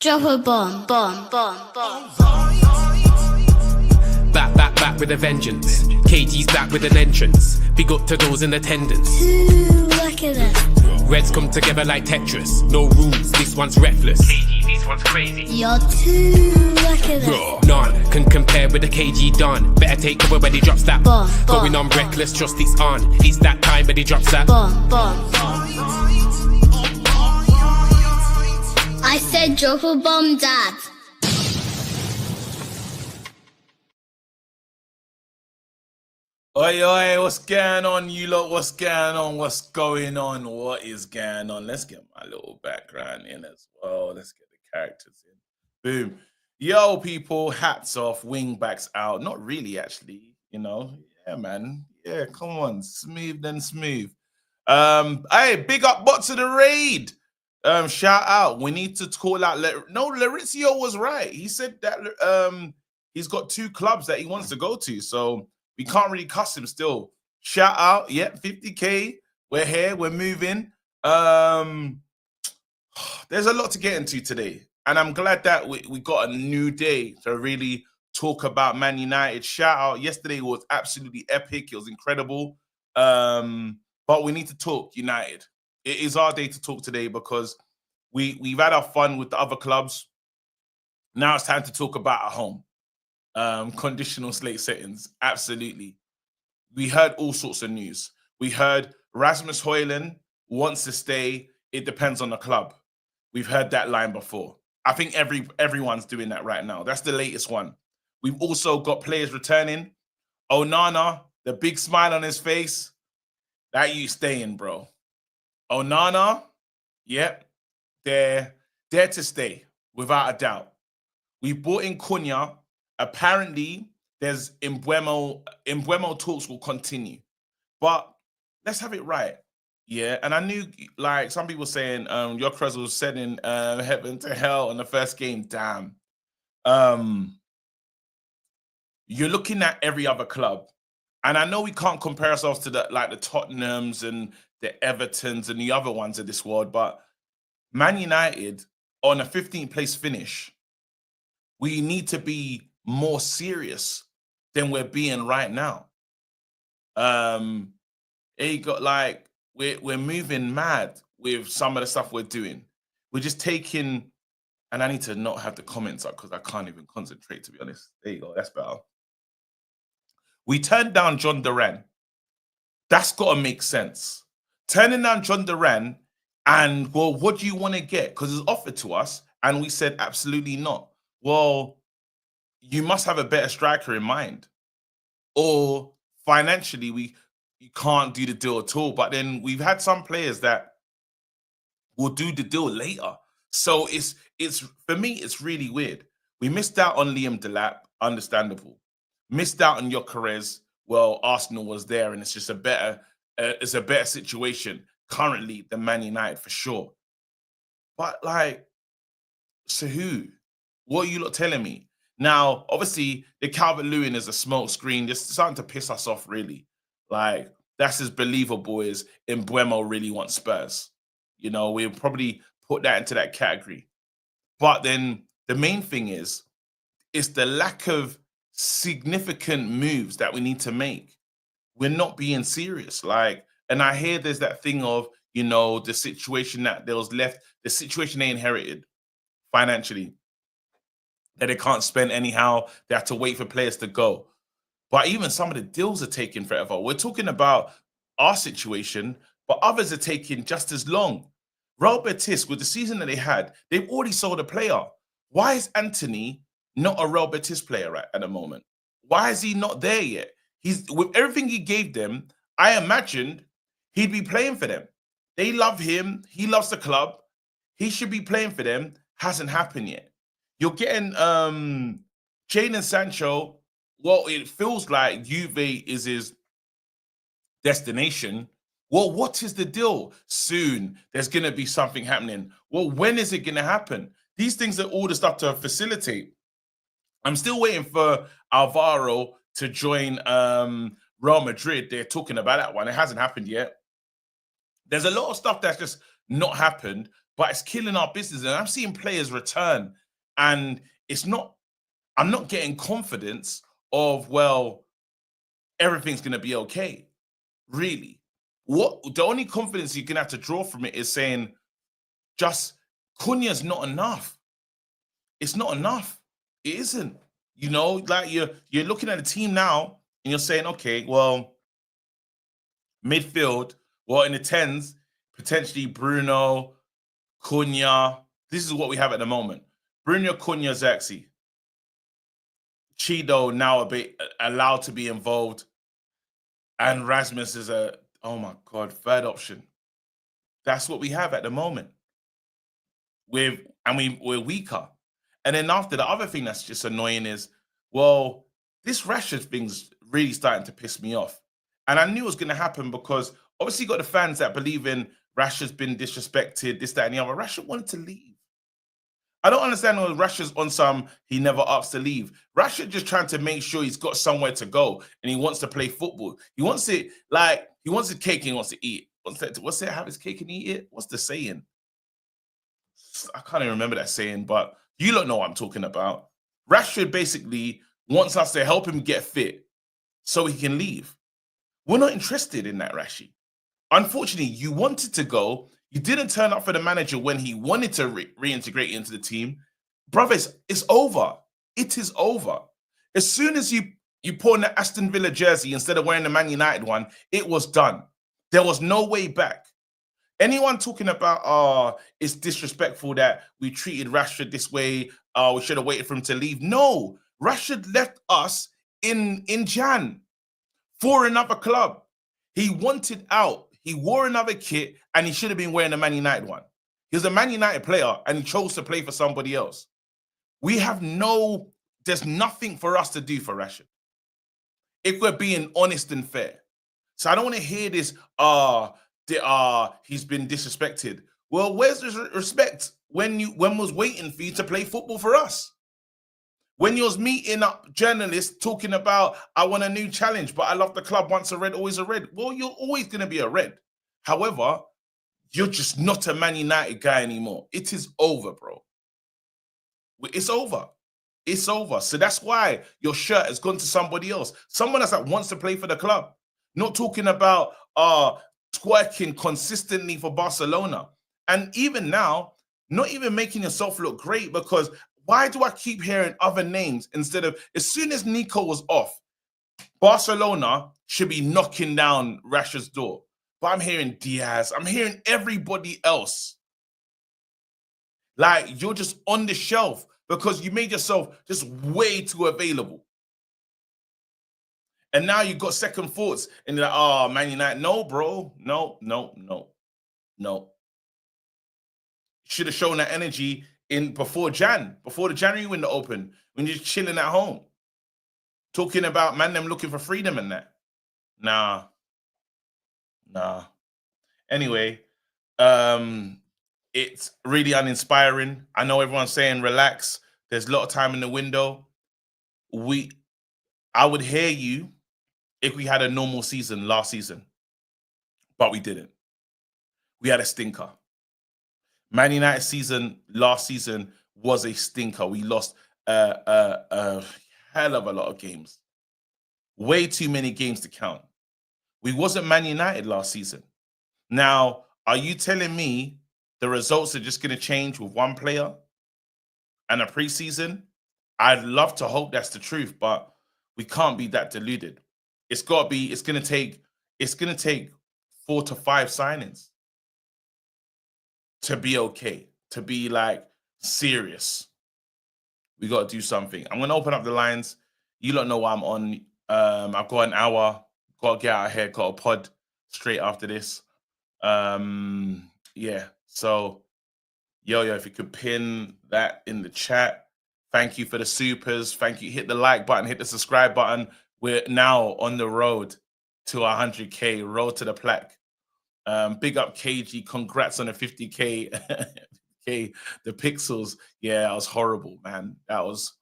Drop a bomb, bomb, bomb, bomb. Back with a vengeance. KG's back with an entrance. Big up to those in attendance. Ooh, look at that. Reds come together like Tetris. No rules, this one's reckless. KG, this one's crazy. You're too look at that. None can compare with the KG Don. Better take cover when he drops that. Bomb, Going on reckless, trust it's on. It's that time when he drops that. Bomb, bomb, bomb. I said drop a bomb, Dad. Oi, what's going on, you lot? What's going on? What's going on? What is going on? Let's get my little background in as well. Let's get the characters in. Boom. Yo, people, hats off, wing backs out. Not really, actually, you know. Yeah, man. Yeah, come on. Smooth then smooth. Hey, big up Bot to the raid. Shout out. We need to call out. Laurizio was right. He said that he's got 2 clubs that he wants to go to. So we can't really cuss him still. Shout out. Yeah, 50K. We're here. We're moving. There's a lot to get into today. And I'm glad that we got a new day to really talk about Man United. Shout out. Yesterday was absolutely epic. It was incredible. But we need to talk United. It is our day to talk today because we've had our fun with the other clubs. Now it's time to talk about our home. Conditional slate settings, absolutely. We heard all sorts of news. We heard Rasmus Højlund wants to stay. It depends on the club. We've heard that line before. I think everyone's doing that right now. That's the latest one. We've also got players returning. Onana, the big smile on his face. That you staying, bro. Onana, yep, they're there to stay, without a doubt. We brought in Cunha. Apparently, there's Embuemo talks will continue. But let's have it right. Yeah, and I knew, like, some people saying Gyökeres was sending heaven to hell in the first game. Damn. You're looking at every other club. And I know we can't compare ourselves to the Tottenhams and the Evertons and the other ones of this world, but Man United on a 15th place finish, we need to be more serious than we're being right now. You got like we're moving mad with some of the stuff we're doing. We're just taking, and I need to not have the comments up because I can't even concentrate, to be honest. There you go, that's better. We turned down John Duran. That's got to make sense. Turning down John Duran, and, well, what do you want to get? Because it's offered to us, and we said absolutely not. Well, you must have a better striker in mind. Or financially, you can't do the deal at all. But then we've had some players that will do the deal later. So it's for me, it's really weird. We missed out on Liam Delap, understandable. Missed out on Gyökeres. Well, Arsenal was there, and it's just a better situation currently than Man United for sure. But like, so who? What are you lot telling me? Now, obviously, the Calvert-Lewin is a smoke screen, just starting to piss us off, really. Like, that's as believable as Embuemo really wants Spurs. You know, we'll probably put that into that category. But then the main thing is, it's the lack of significant moves that we need to make. We're not being serious. Like, and I hear there's that thing of, you know, the situation that there was left, the situation they inherited financially, that they can't spend anyhow. They have to wait for players to go. But even some of the deals are taking forever. We're talking about our situation, but others are taking just as long. Real Betis, with the season that they had, they've already sold a player. Why is Anthony not a Real Betis player right at the moment? Why is he not there yet? He's with everything he gave them, I imagined he'd be playing for them. They love him. He loves the club. He should be playing for them. Hasn't happened yet. You're getting Jadon Sancho. Well, it feels like Juve is his destination. Well, what is the deal? Soon, there's going to be something happening. Well, when is it going to happen? These things are all the stuff to facilitate. I'm still waiting for Alvaro to join Real Madrid. They're talking about that one. It hasn't happened yet. There's a lot of stuff that's just not happened. but it's killing our business. And I'm seeing players return, and I'm not getting confidence of, well, everything's going to be okay. Really. The only confidence you're going to have to draw from it is saying, just Cunha's not enough. It's not enough. It isn't. Like you're looking at the team now and you're saying, okay, well, midfield, well, in the tens, potentially Bruno, Cunha. This is what we have at the moment. Bruno, Cunha, Xerxes. Chido now a bit allowed to be involved. And Rasmus is oh my God, third option. That's what we have at the moment. We're weaker. And then after, the other thing that's just annoying is, well, this Rashford thing's really starting to piss me off. And I knew it was going to happen because obviously you got the fans that believe in Rashford's been disrespected, this, that, and the other. Rashford wanted to leave. I don't understand why Rashford's on some, he never asked to leave. Rashford just trying to make sure he's got somewhere to go and he wants to play football. He wants it he wants the cake and he wants to eat it. What's that? Have his cake and eat it? What's the saying? I can't even remember that saying, but you don't know what I'm talking about. Rashford basically wants us to help him get fit so he can leave. We're not interested in that, Rashi. Unfortunately, you wanted to go. You didn't turn up for the manager when he wanted to reintegrate into the team. Brothers, it's over. It is over. As soon as you put on the Aston Villa jersey instead of wearing the Man United one, it was done. There was no way back. Anyone talking about, it's disrespectful that we treated Rashford this way, we should have waited for him to leave. No, Rashford left us in Jan for another club. He wanted out. He wore another kit, and he should have been wearing the Man United one. He was a Man United player, and he chose to play for somebody else. There's nothing for us to do for Rashford, if we're being honest and fair. So I don't want to hear this, he's been disrespected. Well, where's the respect when was waiting for you to play football for us? When you was meeting up journalists talking about, I want a new challenge, but I love the club, once a red, always a red. Well, you're always going to be a red. However, you're just not a Man United guy anymore. It is over, bro. It's over. It's over. So that's why your shirt has gone to somebody else. Someone else that wants to play for the club. Not talking about twerking consistently for Barcelona. And even now, not even making yourself look great, because why do I keep hearing other names instead of, as soon as Nico was off, Barcelona should be knocking down Rashford's door. But I'm hearing Diaz. I'm hearing everybody else. Like, you're just on the shelf because you made yourself just way too available. And now you've got second thoughts and you're like, oh, Man United. No, bro. No. Should have shown that energy before the January window open, when you're chilling at home. Talking about them looking for freedom and that. Nah. Anyway, it's really uninspiring. I know everyone's saying relax. There's a lot of time in the window. I would hear you if we had a normal season last season, but we didn't. We had a stinker. Man United season last season was a stinker. We lost a hell of a lot of games. Way too many games to count. We wasn't Man United last season. Now, are you telling me the results are just going to change with one player and a preseason? I'd love to hope that's the truth, but we can't be that deluded. It's going to take 4 to 5 signings to be okay, to be like serious. We got to do something. I'm going to open up the lines. You don't know what I'm on. I've got an hour. Got to get out of here. Got a pod straight after this. Yeah. So, yo, if you could pin that in the chat. Thank you for the supers. Thank you. Hit the like button. Hit the subscribe button. We're now on the road to 100K. Road to the plaque. Big up KG. Congrats on the 50K. The pixels. Yeah, that was horrible, man. That was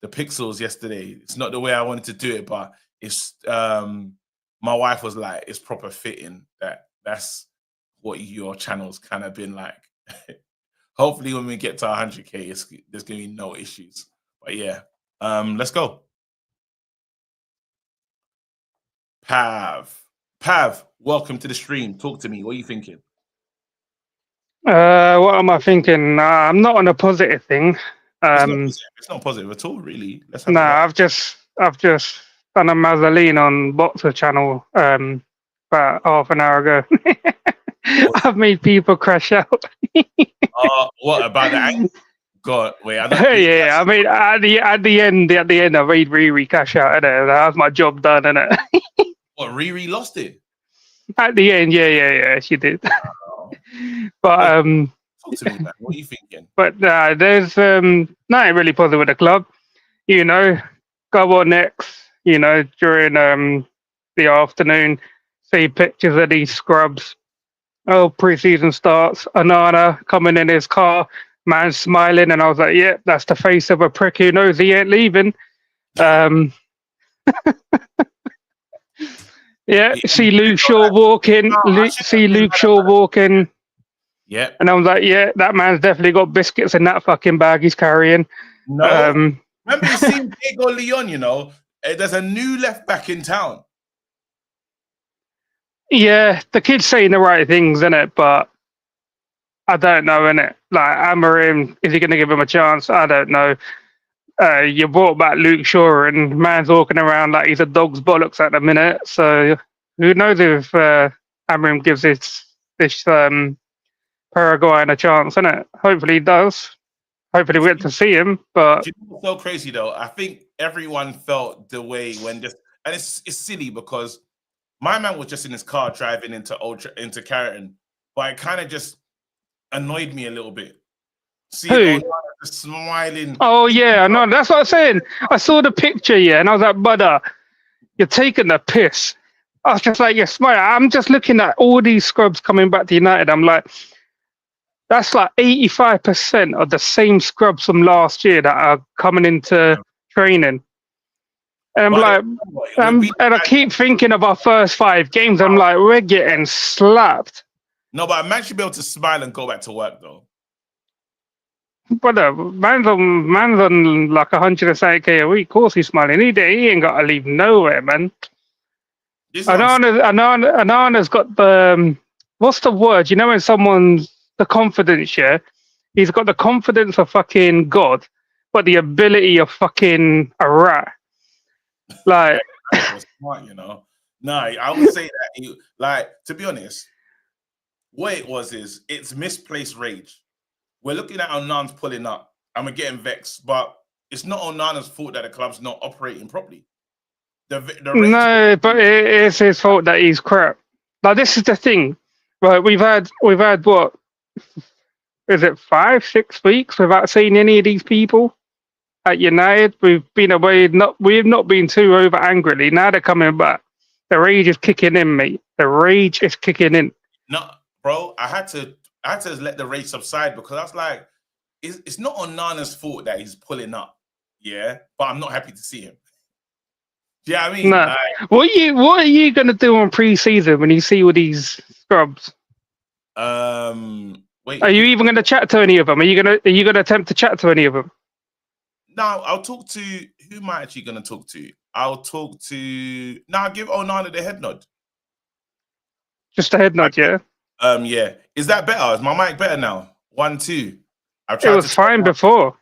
the pixels yesterday. It's not the way I wanted to do it, but it's my wife was like, it's proper fitting. That's what your channel's kind of been like. Hopefully, when we get to 100K, there's going to be no issues. But yeah, let's go. Pav, welcome to the stream. Talk to me. What are you thinking? What am I thinking? I'm not on a positive thing. It's not positive at all, really. Let's have I've just done a Mazzoline on Boxer channel about half an hour ago. I've made people crash out. What about that? God, wait, I don't. Yeah, I mean, at the end, I made Riri cash out, and that was my job done, innit? What, Riri lost it? At the end, yeah, she did. Oh. But talk to me, man. What are you thinking? But there's nothing really positive with the club. You know, go on next. You know, during the afternoon, see pictures of these scrubs. Oh, pre-season starts. Onana coming in his car, man smiling, and I was like, "Yeah, that's the face of a prick who knows he ain't leaving." Yeah, see Luke Shaw walking. Luke Shaw walking. Yeah. And I was like, yeah, that man's definitely got biscuits in that fucking bag he's carrying. No. Remember you seen Diego Leon, you know? There's a new left back in town. Yeah, the kid's saying the right things, innit? But I don't know, innit? Like, Amorim, is he going to give him a chance? I don't know. You brought back Luke Shaw, and man's walking around like he's a dog's bollocks at the minute. So who knows if Amorim gives this Paraguayan a chance, innit? Hopefully he does. Hopefully we get to see him. But you know what's so crazy though? I think everyone felt the way when and it's silly because my man was just in his car driving into Carrington, but it kind of just annoyed me a little bit. Who? Just smiling. Oh yeah, no, that's what I'm saying. I saw the picture, yeah, and I was like, brother, you're taking the piss. I was just like, you're smiling. I'm just looking at all these scrubs coming back to United. I'm like, that's like 85% of the same scrubs from last year that are coming into training. And and I keep thinking of our first 5 games. I'm like, we're getting slapped. No, but I'm actually be able to smile and go back to work though. Brother, man's on like 170K a week. Of course he's smiling. He ain't got to leave nowhere, man. Onana's got the what's the word? You know when someone's the confidence, yeah? He's got the confidence of fucking God, but the ability of fucking a rat. Like, smart, you know. No, I would say that. Like, to be honest, what it was is it's misplaced rage. We're looking at Onana's pulling up and we're getting vexed, but it's not Onana's fault that the club's not operating properly. No, but it is his fault that he's crap. Like, this is the thing, right? We've had what? Is it 5-6 weeks without seeing any of these people at United? We've been away. We've not been too over angrily. Now they're coming back. The rage is kicking in, mate. The rage is kicking in. No, bro, I had to let the rage subside because I was like, it's not Onana's fault that he's pulling up, yeah. But I'm not happy to see him. Yeah, I mean, no. Like, what are you gonna do on pre-season when you see all these scrubs? Wait, are you even gonna chat to any of them? Are you gonna attempt to chat to any of them? No, I'll talk to who am I actually gonna talk to? I'll talk to I'll give Onana the head nod. Just a head nod, yeah. Yeah. Is that better? Is my mic better now? 1, 2. It was fine before.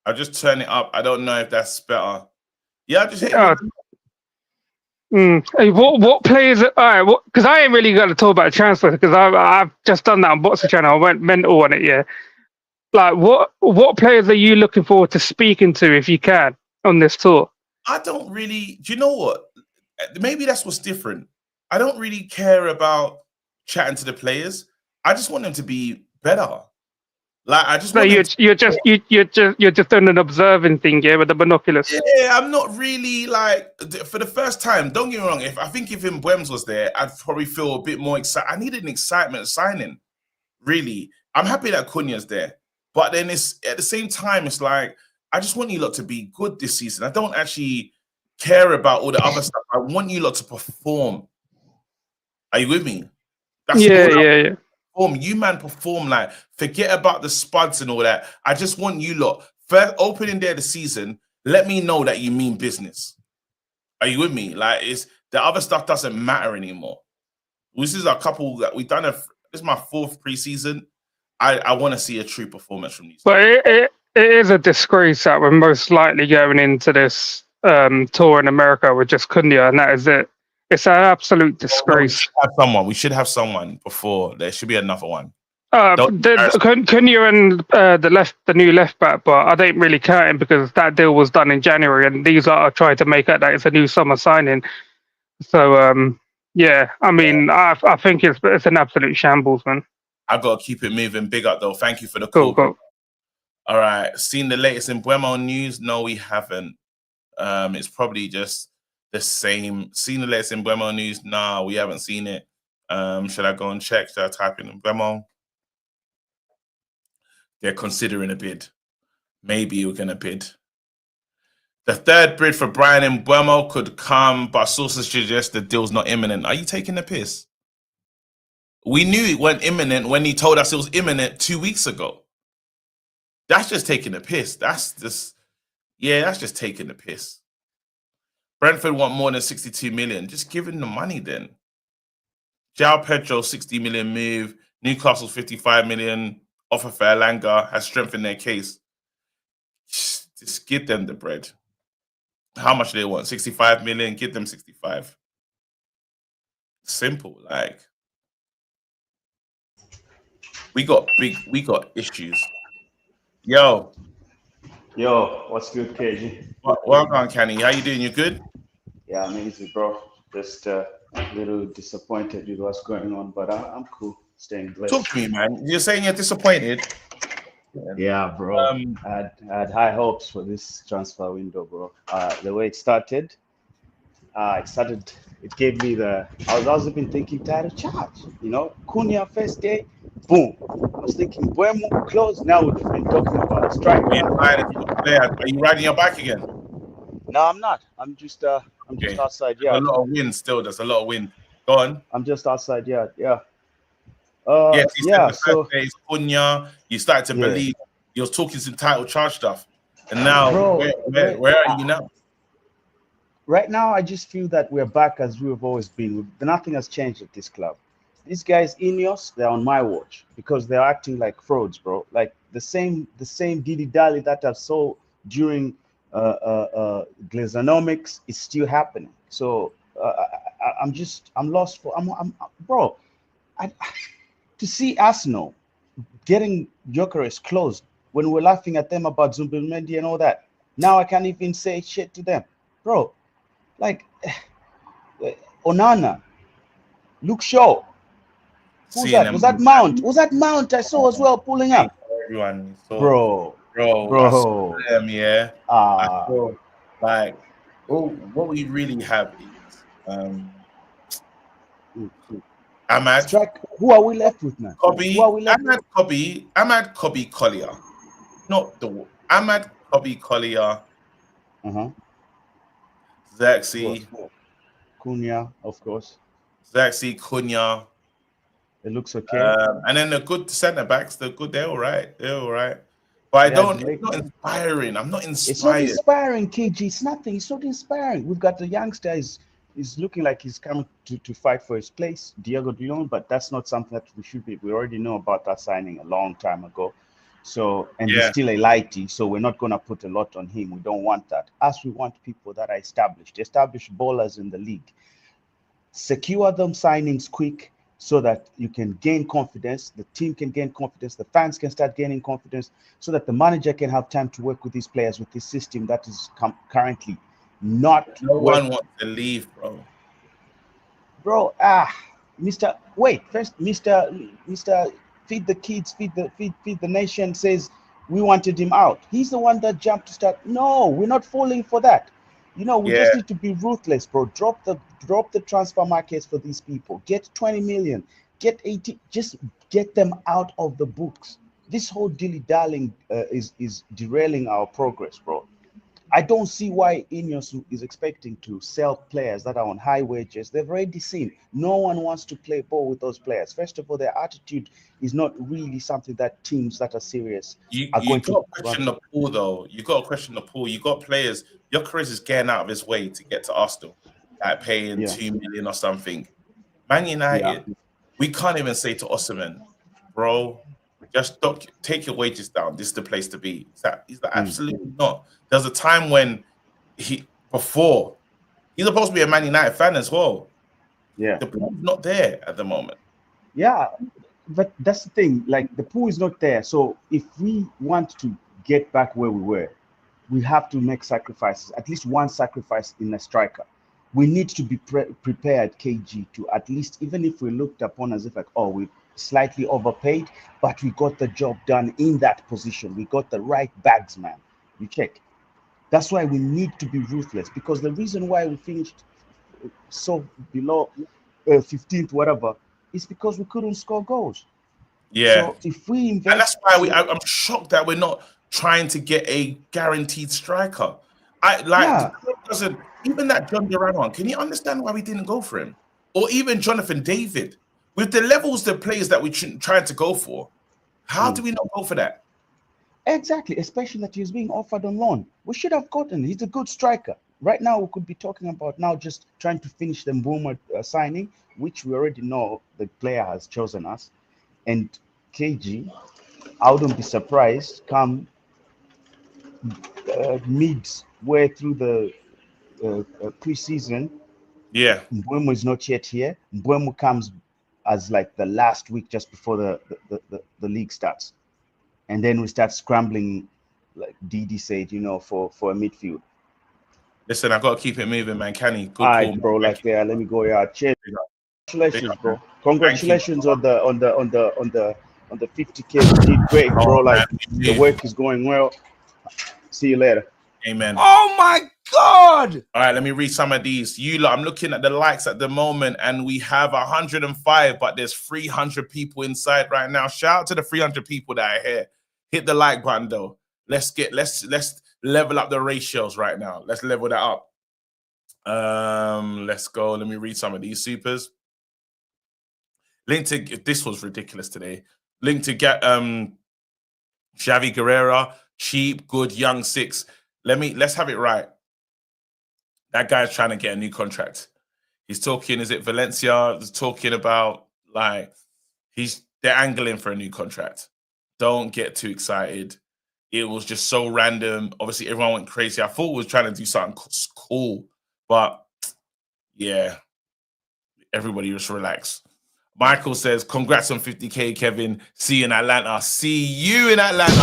I'll just turn it up. I don't know if that's better. Yeah, I'll just hit Hey, what players? All right, because I ain't really got to talk about transfer because I've just done that on Boxer channel. I went mental on it. Yeah, like what players are you looking forward to speaking to if you can on this tour? I don't really. Do you know what? Maybe that's what's different. I don't really care about chatting to the players. I just want them to be better. Like I just want you're just doing an observing thing, yeah, with the binoculars. Yeah, I'm not really like for the first time. Don't get me wrong. If Mbeumo was there, I'd probably feel a bit more excited. I needed an excitement signing. Really, I'm happy that Cunha's there, but then it's at the same time, it's like I just want you lot to be good this season. I don't actually care about all the other stuff. I want you lot to perform. Are you with me? That's yeah. perform. You man perform. Like, forget about the spuds and all that. I just want you lot first opening day of the season. Let me know that you mean business. Are you with me? Like, it's the other stuff doesn't matter anymore. This is a couple that we've done. This is my 4th preseason. I want to see a true performance from these. But it is a disgrace that we're most likely going into this tour in America with just Cunha, and that is it. It's an absolute disgrace. We should have someone before. There should be another one. Cunha and the new left back, but I don't really count him because that deal was done in January, and these are trying to make out that it's a new summer signing. So yeah, I mean, I think it's an absolute shambles, man. I gotta keep it moving. Big up though. Thank you for the call. Cool. All right. Seen the latest in Buemo news? No, we haven't. It's probably just the same. Seen the latest in Buemo news? Nah, we haven't seen it. Should I go and check? Should I type in Buemo? They're considering a bid. Maybe we're gonna bid. The 3rd bid for Brian Mbeumo could come, but sources suggest the deal's not imminent. Are you taking the piss? We knew it wasn't imminent when he told us it was imminent 2 weeks ago. That's just taking the piss. That's just taking the piss. Brentford want more than 62 million. Just give him the money then. João Pedro, 60 million move. Newcastle, 55 million. Offer for Elanga has strengthened their case. Just give them the bread. How much do they want? 65 million? Give them 65. Simple. Like, we got issues. Yo, what's good, KG? Welcome, Kenny. How you doing? You good? Yeah, amazing, bro. Just a little disappointed with what's going on, but I'm cool. Staying blessed. Talk to me, man. You're saying you're disappointed. Yeah, bro. I had high hopes for this transfer window, bro. The way it started, it gave me I was also been thinking title charge. You know, Cunha first day, boom. I was thinking Buemo close. Now we've been talking about a striker. Are you riding your bike again? No, I'm not. I'm just outside. Yeah. There's a lot of wind still. There's a lot of wind. Go on. I'm just outside. Yeah. Yeah. So Cunha, you started to believe you was talking some title charge stuff, and now where are you now? Right now, I just feel that we're back as we've always been. Nothing has changed at this club. These guys, Ineos, they're on my watch because they're acting like frauds, bro. Like the same dilly dally that I saw during Glazonomics is still happening. So I'm lost bro. To see Arsenal getting Gyökeres closed when we're laughing at them about Zubimendi and all that. Now I can't even say shit to them, bro. Like Onana, Luke Shaw. Who's that? Was that Mount? Was that Mount I saw as well pulling up? Everyone saw, bro. I saw them, yeah. I saw, like, what we really have is Ahmad. Who are we left with, man? Ahmad Kobi Collier. Not the Ahmad Kobi Collier. Zexi. Cunha, of course. Zexi, Cunha. It looks okay. And then the good centre backs, they're good. They're all right. But it's not inspiring. I'm not inspired. It's not inspiring, KG. It's nothing. It's not inspiring. We've got the youngster is looking like he's coming to fight for his place, Diego Dion, but that's not something that we should be. We already know about that signing a long time ago. So, and he's still a lighty, so we're not going to put a lot on him. We don't want that. As we want people that are established ballers in the league. Secure them signings quick so that you can gain confidence, the team can gain confidence, the fans can start gaining confidence, so that the manager can have time to work with these players, with this system that is currently not. No one wants to leave, bro. Mr. Feed the kids, feed the nation says we wanted him out. He's the one that jumped to start. No, we're not falling for that. We just need to be ruthless, bro. Drop the transfer markets for these people. Get 20 million, get 80, just get them out of the books. This whole dilly-dallying is derailing our progress, bro. I don't see why Ineos is expecting to sell players that are on high wages. They've already seen no one wants to play ball with those players. First of all, their attitude is not really something that teams that are serious are You going to got to question the pool though. You got to question the pool. You got players. Gyökeres is getting out of his way to get to Arsenal, like paying Yeah. 2 million or something. Man Yeah. United, we can't even say to Osimhen, bro, just take your wages down. This is the place to be. He's like, absolutely not. There's a time when before he's supposed to be a Man United fan as well. Yeah. The pool's not there at the moment. Yeah, but that's the thing. Like the pool is not there. So if we want to get back where we were, we have to make sacrifices. At least one sacrifice in a striker. We need to be prepared, KG, to at least, even if we looked upon as if like, oh, we slightly overpaid, but we got the job done in that position. We got the right bags, man. You check. That's why we need to be ruthless, because the reason why we finished so below 15th, whatever, is because we couldn't score goals. Yeah. So if we invest, and that's why I'm shocked that we're not trying to get a guaranteed striker. The club doesn't, even that John Duran one. Can you understand why we didn't go for him? Or even Jonathan David, with the levels, the players that we tried to go for. How do we not go for that? Exactly, especially that he's being offered on loan. We should have gotten. He's a good striker. Right now, we could be talking about now just trying to finish the Mbeumo signing, which we already know the player has chosen us. And KG, I wouldn't be surprised come midway through the preseason. Yeah, Mbeumo is not yet here. Mbeumo comes as like the last week just before the league starts, and then we start scrambling, like Didi said, for a midfield. Listen, I got to keep it moving, man. Kenny, good All call, right, bro. Like, yeah, let me go. Yeah, cheers. Congratulations, Big bro. up, Congratulations on the 50K. You did great, bro. Like, the work is going well. See you later. Amen. Oh my God! All right, let me read some of these. I'm looking at the likes at the moment, and we have 105, but there's 300 people inside right now. Shout out to the 300 people that are here. Hit the like button though. Let's level up the ratios right now. Let's level that up. Let's go. Let me read some of these supers. This was ridiculous today. Link to get Xavi Guerrero, cheap, good, young 6. Let's have it right. That guy's trying to get a new contract. He's talking, is it Valencia? He's talking about like they're angling for a new contract. Don't get too excited. It was just so random. Obviously, everyone went crazy. I thought we was trying to do something cool, but yeah, everybody just relax. Michael says, congrats on 50K, Kevin. See you in Atlanta. See you in Atlanta.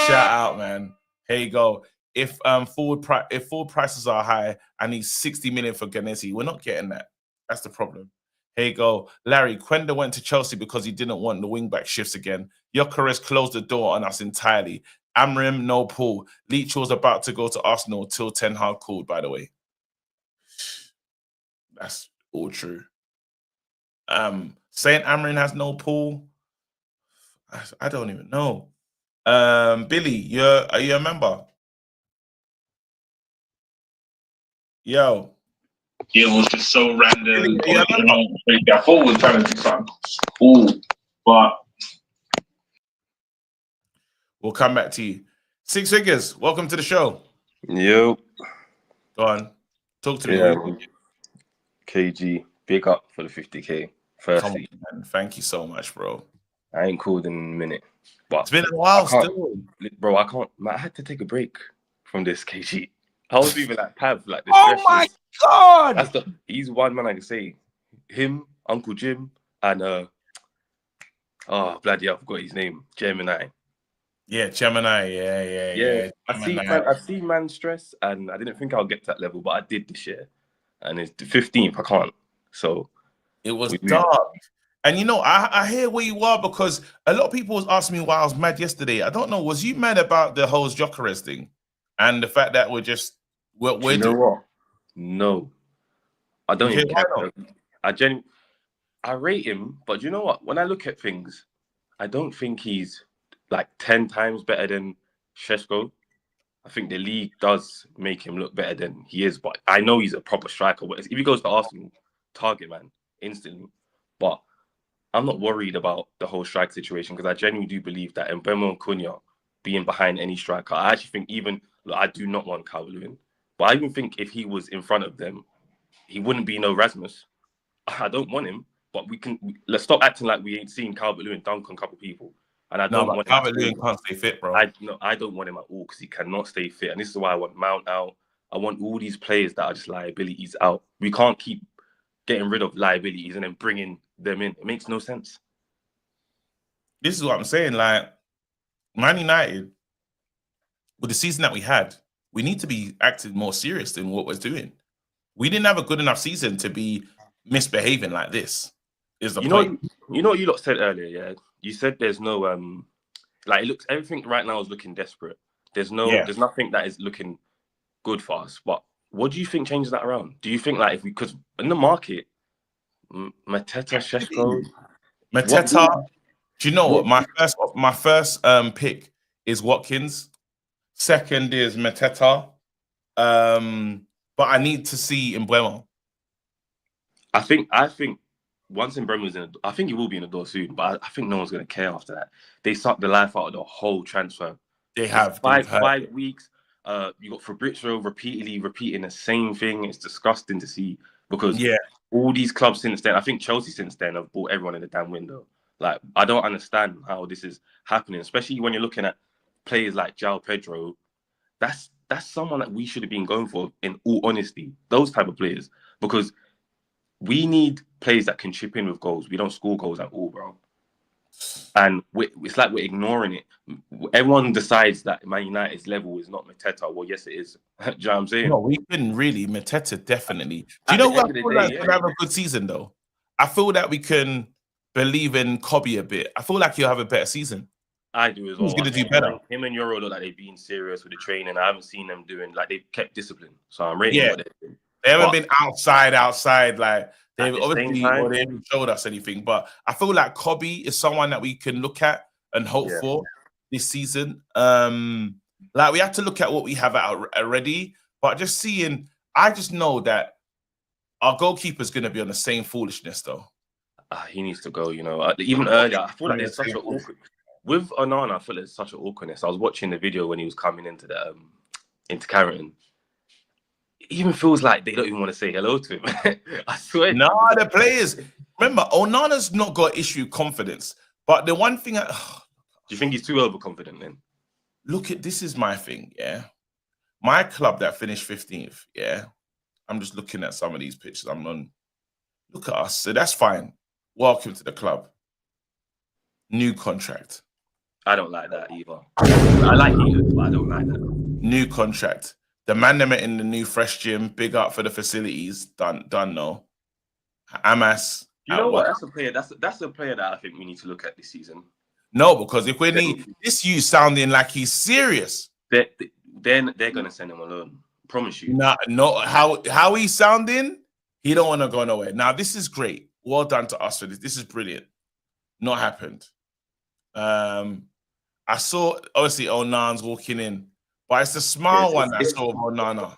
Shout out, man. Here you go. If forward prices are high, I need 60 million for Ganesi. We're not getting that. That's the problem. Here you go. Larry, Quenda went to Chelsea because he didn't want the wing-back shifts again. Gyökeres closed the door on us entirely. Amorim, no pull. Leach was about to go to Arsenal till Ten Hag called, by the way. That's all true. Saying Amorim has no pull, I don't even know. Billy, are you a member? Yo. It was just so random. I thought we were trying to do something cool, but we'll come back to you. 6 Figures, welcome to the show. Yo. Go on. Talk to me. Yeah, KG, big up for the 50K. Firstly. Come on, man. Thank you so much, bro. I ain't called in a minute. But it's been a while still. Bro, I can't. I had to take a break from this KG. I was even like Pav, like the Oh my God! He's one man I can say. Him, Uncle Jim, and bloody hell, I forgot his name. Gemini. Yeah, Gemini. Yeah. I've seen man stress, and I didn't think I'll get to that level, but I did this year. And it's the 15th, I can't. So it was dark. And I hear where you are, because a lot of people was asking me why I was mad yesterday. I don't know. Was you mad about the whole Gyökeres thing and the fact that we're doing? What? No, I don't even care. I rate him, but you know what? When I look at things, I don't think he's like 10 times better than Šeško. I think the league does make him look better than he is, but I know he's a proper striker. If he goes to Arsenal, target man instantly. But I'm not worried about the whole strike situation because I genuinely do believe that Mbeumo and Cunha being behind any striker, I actually think I do not want Calvert-Lewin, but I even think if he was in front of them, he wouldn't be no Rasmus. I don't want him, but let's stop acting like we ain't seen Calvert-Lewin dunk on a couple people. And I don't want Calvert-Lewin can't stay fit, bro. I don't want him at all because he cannot stay fit. And this is why I want Mount out. I want all these players that are just liabilities out. We can't keep getting rid of liabilities and then bringing them in. It makes no sense. This is what I'm saying. Like, Man United, with the season that we had, we need to be acting more serious than what we're doing. We didn't have a good enough season to be misbehaving like this. Is the point? You know what you lot said earlier, yeah? You said there's no like everything right now is looking desperate. There's nothing that is looking good for us. But what do you think changes that around? Do you think like because in the market, Mateta, Sheshko, Mateta? Do you know what? My first pick is Watkins. Second is Mateta. But I need to see Mbeumo. I think once Mbeumo's I think he will be in the door soon, but I think no one's going to care after that. They sucked the life out of the whole transfer. They have. Five weeks. You got Fabrizio repeatedly repeating the same thing. It's disgusting to see because all these clubs since then, I think Chelsea since then have bought everyone in the damn window. Like, I don't understand how this is happening, especially when you're looking at players like João Pedro. That's someone that we should have been going for, in all honesty, those type of players, because we need players that can chip in with goals. We don't score goals at all, bro. And it's like we're ignoring it. Everyone decides that Man United's level is not Mateta. Well, yes, it is. Do you know what I'm saying? No, we couldn't really. Mateta, definitely. Do you know what? I feel like he'll have a good season, though. I feel that we can believe in Kobe a bit. I feel like he'll have a better season. I do as well. He's going to do better. Him and Euro look like they've been serious with the training. I haven't seen them doing, like, they've kept discipline. So I'm rating what they're doing. They haven't been outside. Like, they've obviously they haven't showed us anything. But I feel like Kobe is someone that we can look at and hope for this season. Like, we have to look at what we have already. But just seeing, I just know that our goalkeeper is going to be on the same foolishness, though. He needs to go, you know. Even earlier, I feel like there's such an awkward... With Onana, I feel there's such an awkwardness. I was watching the video when he was coming into Carrington. It even feels like they don't even want to say hello to him. I swear. No, the players. Remember, Onana's not got issue confidence. But the one thing... Do you think he's too overconfident then? Look at... This is my thing, yeah? My club that finished 15th, yeah? I'm just looking at some of these pictures. I'm on... Look at us. So that's fine. Welcome to the club. New contract. I don't like that either. I like it, but I don't like that. New contract. The man them in the new fresh gym. Big up for the facilities. Done. No. Amas. You know what? That's a player. That's a player that I think we need to look at this season. No, because if we need this, you sounding like he's serious. They're gonna send him alone. Promise you. No. How he's sounding? He don't want to go nowhere. Now this is great. Well done to us for this. This is brilliant. Not happened. I saw obviously Onana's walking in, but it's the smile one that I saw of Onana.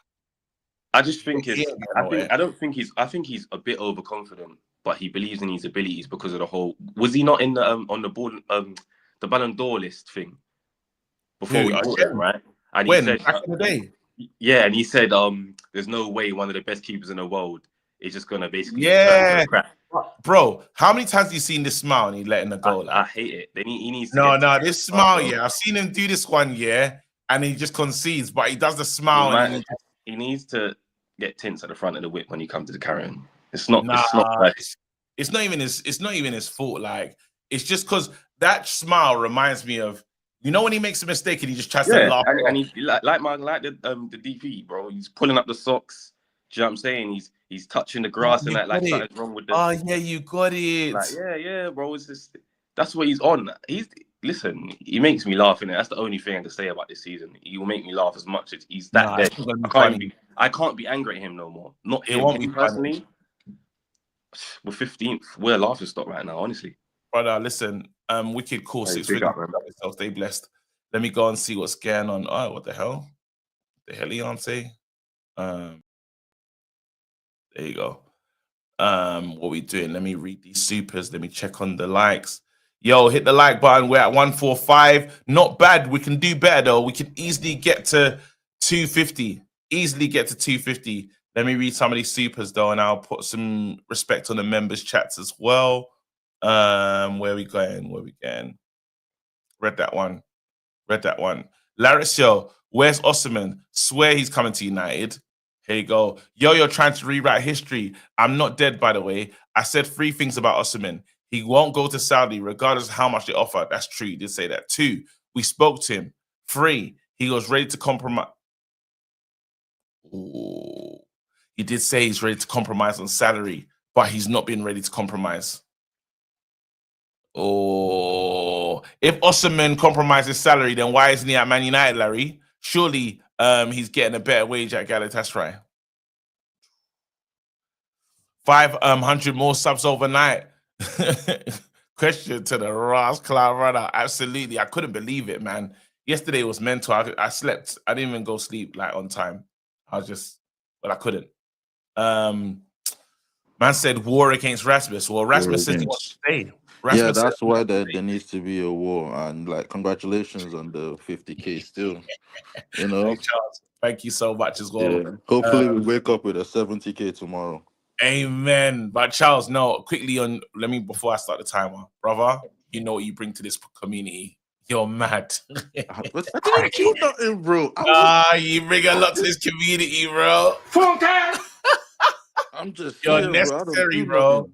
I just think I think he's a bit overconfident, but he believes in his abilities because of the whole. Was he not in the on the ball the Ballon d'Or list thing before we bought him, right? And when? He said, back in the day. Yeah, and he said there's no way one of the best keepers in the world is just gonna basically crap. Bro, how many times have you seen this smile and he letting the go? I hate it. Then he needs to no, this smile, I've seen him do this one, and he just concedes, but he does the smile. And he needs to get tints at the front of the whip when you come to the Carrington. It's not even his fault. Like, it's just because that smile reminds me of, you know, when he makes a mistake and he just tries to laugh. And he like the DP, bro. He's pulling up the socks. Do you know what I'm saying? He's touching the grass and that, like something's wrong with the. Oh yeah, you got it. Like, yeah, bro. It's just that's what he's on. Listen, he makes me laugh, and that's the only thing I can say about this season. He will make me laugh as much as he's that dead. I can't be angry at him no more. Not him personally. We're 15th. We're a laughing stock right now, honestly. Brother, listen, wicked course. Stay blessed. Let me go and see what's going on. Oh, what the hell? the Heliante. There you go. What we doing? Let me read these supers. Let me check on the likes. Yo, hit the like button. We're at 145. Not bad. We can do better though. We can easily get to 250. Easily get to 250. Let me read some of these supers though, and I'll put some respect on the members' chats as well. Where we going? Where we going? Read that one. Larisio, where's Osimhen? Swear he's coming to United. Here you go. Yo, you're trying to rewrite history. I'm not dead, by the way. I said 3 things about Osimhen. He won't go to Saudi, regardless of how much they offer. That's true. You did say that. 2, we spoke to him. 3, he was ready to compromise. Ooh. He did say he's ready to compromise on salary, but he's not been ready to compromise. Oh, if Osimhen compromises salary, then why isn't he at Man United, Larry? Surely he's getting a better wage at Galatasaray. 500 more subs overnight. Question to the Ross Club runner. Absolutely. I couldn't believe it, man. Yesterday was mental. I slept. I didn't even go sleep like on time. I couldn't. Man said war against Rasmus. Well, Rasmus says he wants to stay. Yeah, that's why there needs to be a war. And like, congratulations on the 50K still. You know, hey, Charles, thank you so much as well. Yeah. Hopefully, we wake up with a 70K tomorrow. Amen. But Charles, no, quickly on. Let me before I start the timer, brother. You know what you bring to this community. You're mad. I didn't do nothing, bro. You bring a lot to this community, bro. I'm just you're here, necessary, bro.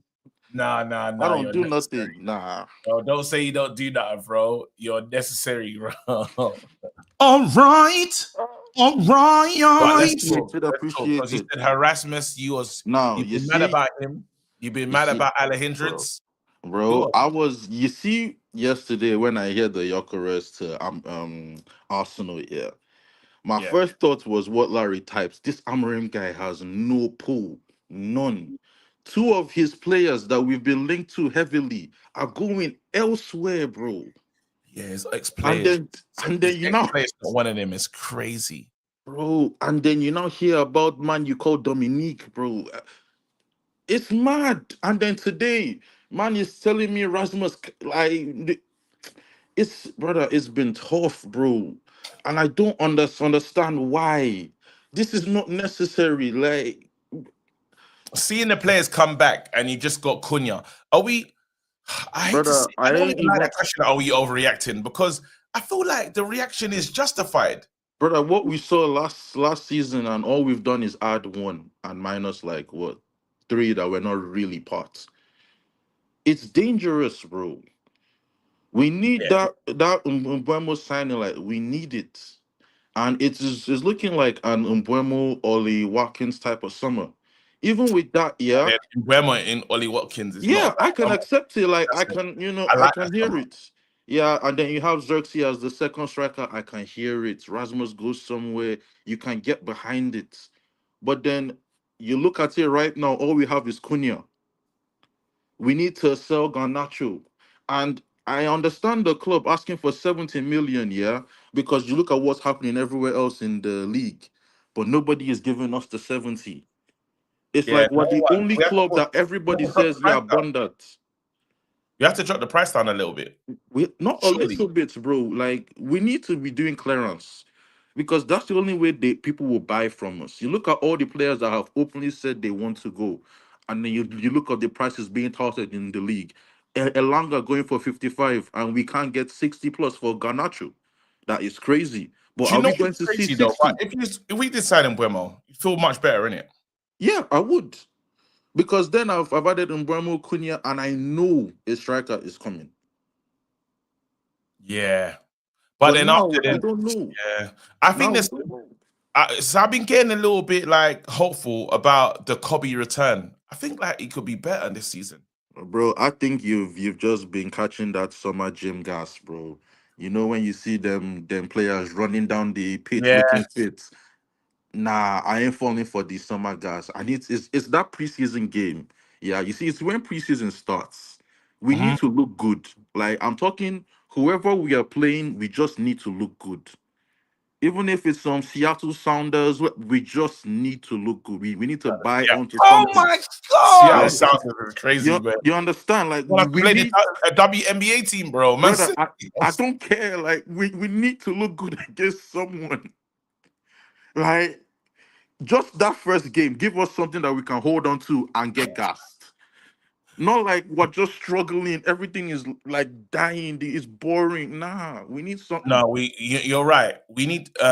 Nah. I don't do nothing. Nah. Bro, don't say you don't do nothing, bro. You're necessary, bro. All right. Let's talk. Appreciate you it. said Erasmus, you've been mad about him. You've been mad about Alejandro's. Bro, you see, yesterday when I heard the Gyökeres to Arsenal, yeah. My first thought was what Larry types. This Amorim guy has no pull. None. 2 of his players that we've been linked to heavily are going elsewhere, bro. Yeah, his ex-players. And then you know, one of them is crazy, bro. And then you now hear about man you call Dominique, bro. It's mad. And then today, man is telling me Rasmus, like, it's been tough, bro. And I don't understand why. This is not necessary. Like, seeing the players come back and you just got Cunha. Are we? I don't even like that question. Are we overreacting? Because I feel like the reaction is justified. Brother, what we saw last season and all we've done is add 1 and minus like what 3 that were not really parts. It's dangerous, bro. We need that Mbeumo signing. Like, we need it. And it's looking like an Mbeumo, Ollie Watkins type of summer. Even with that, Mbeumo in Ollie Watkins is I can accept it. Like, I can hear it. Yeah, and then you have Xerxes as the second striker. I can hear it. Rasmus goes somewhere. You can get behind it. But then you look at it right now, all we have is Cunha. We need to sell Garnacho. And I understand the club asking for 70 million, because you look at what's happening everywhere else in the league. But nobody is giving us the 70. It's like we're the only club that everybody says, bond that. You have to drop the price down a little bit. Not a little bit, bro. Like, we need to be doing clearance. Because that's the only way people will buy from us. You look at all the players that have openly said they want to go. And then you look at the prices being touted in the league. Elanga going for 55, and we can't get 60 plus for Garnacho. That is crazy. But are we going to see 60? If we did sign Mbeumo, you feel much better, innit? Yeah, I would. Because then I've added Mbeumo, Cunha, and I know a striker is coming. Yeah. But then now, after I don't know. Yeah. I think there's... so I've been getting a little bit like hopeful about the Kobe return. I think like it could be better this season. Bro, I think you've just been catching that summer gym gas, bro. You know when you see them players running down the pitch looking fit. Nah, I ain't falling for the summer gas. And it's that preseason game. Yeah, you see, it's when preseason starts. We need to look good. Like, I'm talking, whoever we are playing, we just need to look good. Even if it's some Seattle Sounders, we just need to look good. We need to buy Yeah. onto Oh something. my god! Seattle Like, Sounders is crazy, man. you understand? Like Well, I have to we play need, a WNBA team, bro. Man, brother. I don't care. Like we need to look good against someone. Like just that first game, give us something that we can hold on to and get gassed. Not like we're just struggling. Everything is like dying. It's boring. Nah, we need something. no, you're right. We need We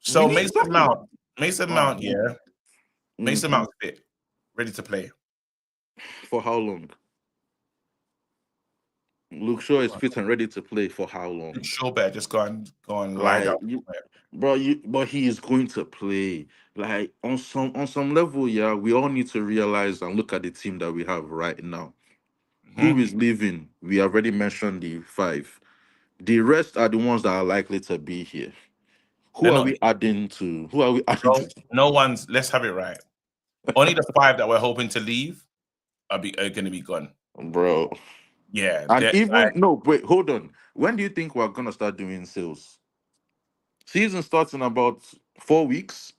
so need something. Mason Oh, Mount, yeah. Mason mhm. Mount's fit, ready to play. For how long? Luke Shaw is fit and ready to play for how long? Sure, better just go and lie down. Like but he is going to play. Like on some level, yeah. We all need to realize and look at the team that we have right now. Who Mhm. is leaving? We already mentioned the five. The rest are the ones that are likely to be here. Who They're are not, we adding to? Who are we adding bro. to? No one's. Let's have it right. Only the five that we're hoping to leave are going to be gone. Bro. Yeah, And like, even no, wait, hold on. When do you think we're gonna start doing sales? Season starts in about 4 weeks.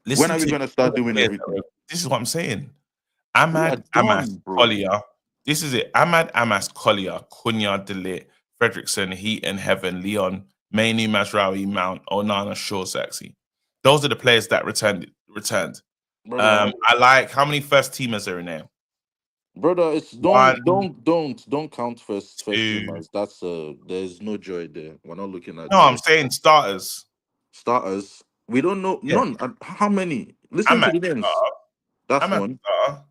When listen are we to gonna start doing this. everything? This is what I'm saying. We are Ahmad, Amas, done, bro. Collier. This is it. Ahmad, Amas, Collier, Cunha, Delit, Fredrickson, Heat and Heaven, Leon, Mainu, Mazraoui, Mount, Onana, Shaw, Saxey. Those are the players that returned. Brother, I like how many first teamers are in there. brother, it's One, don't count first two. teamers. That's there's no joy there. We're not looking at No, I'm joy. saying starters. Starters, we don't know Yeah, none. How many? Listen to Ahmad the names. starter. That's Ahmad one. starter.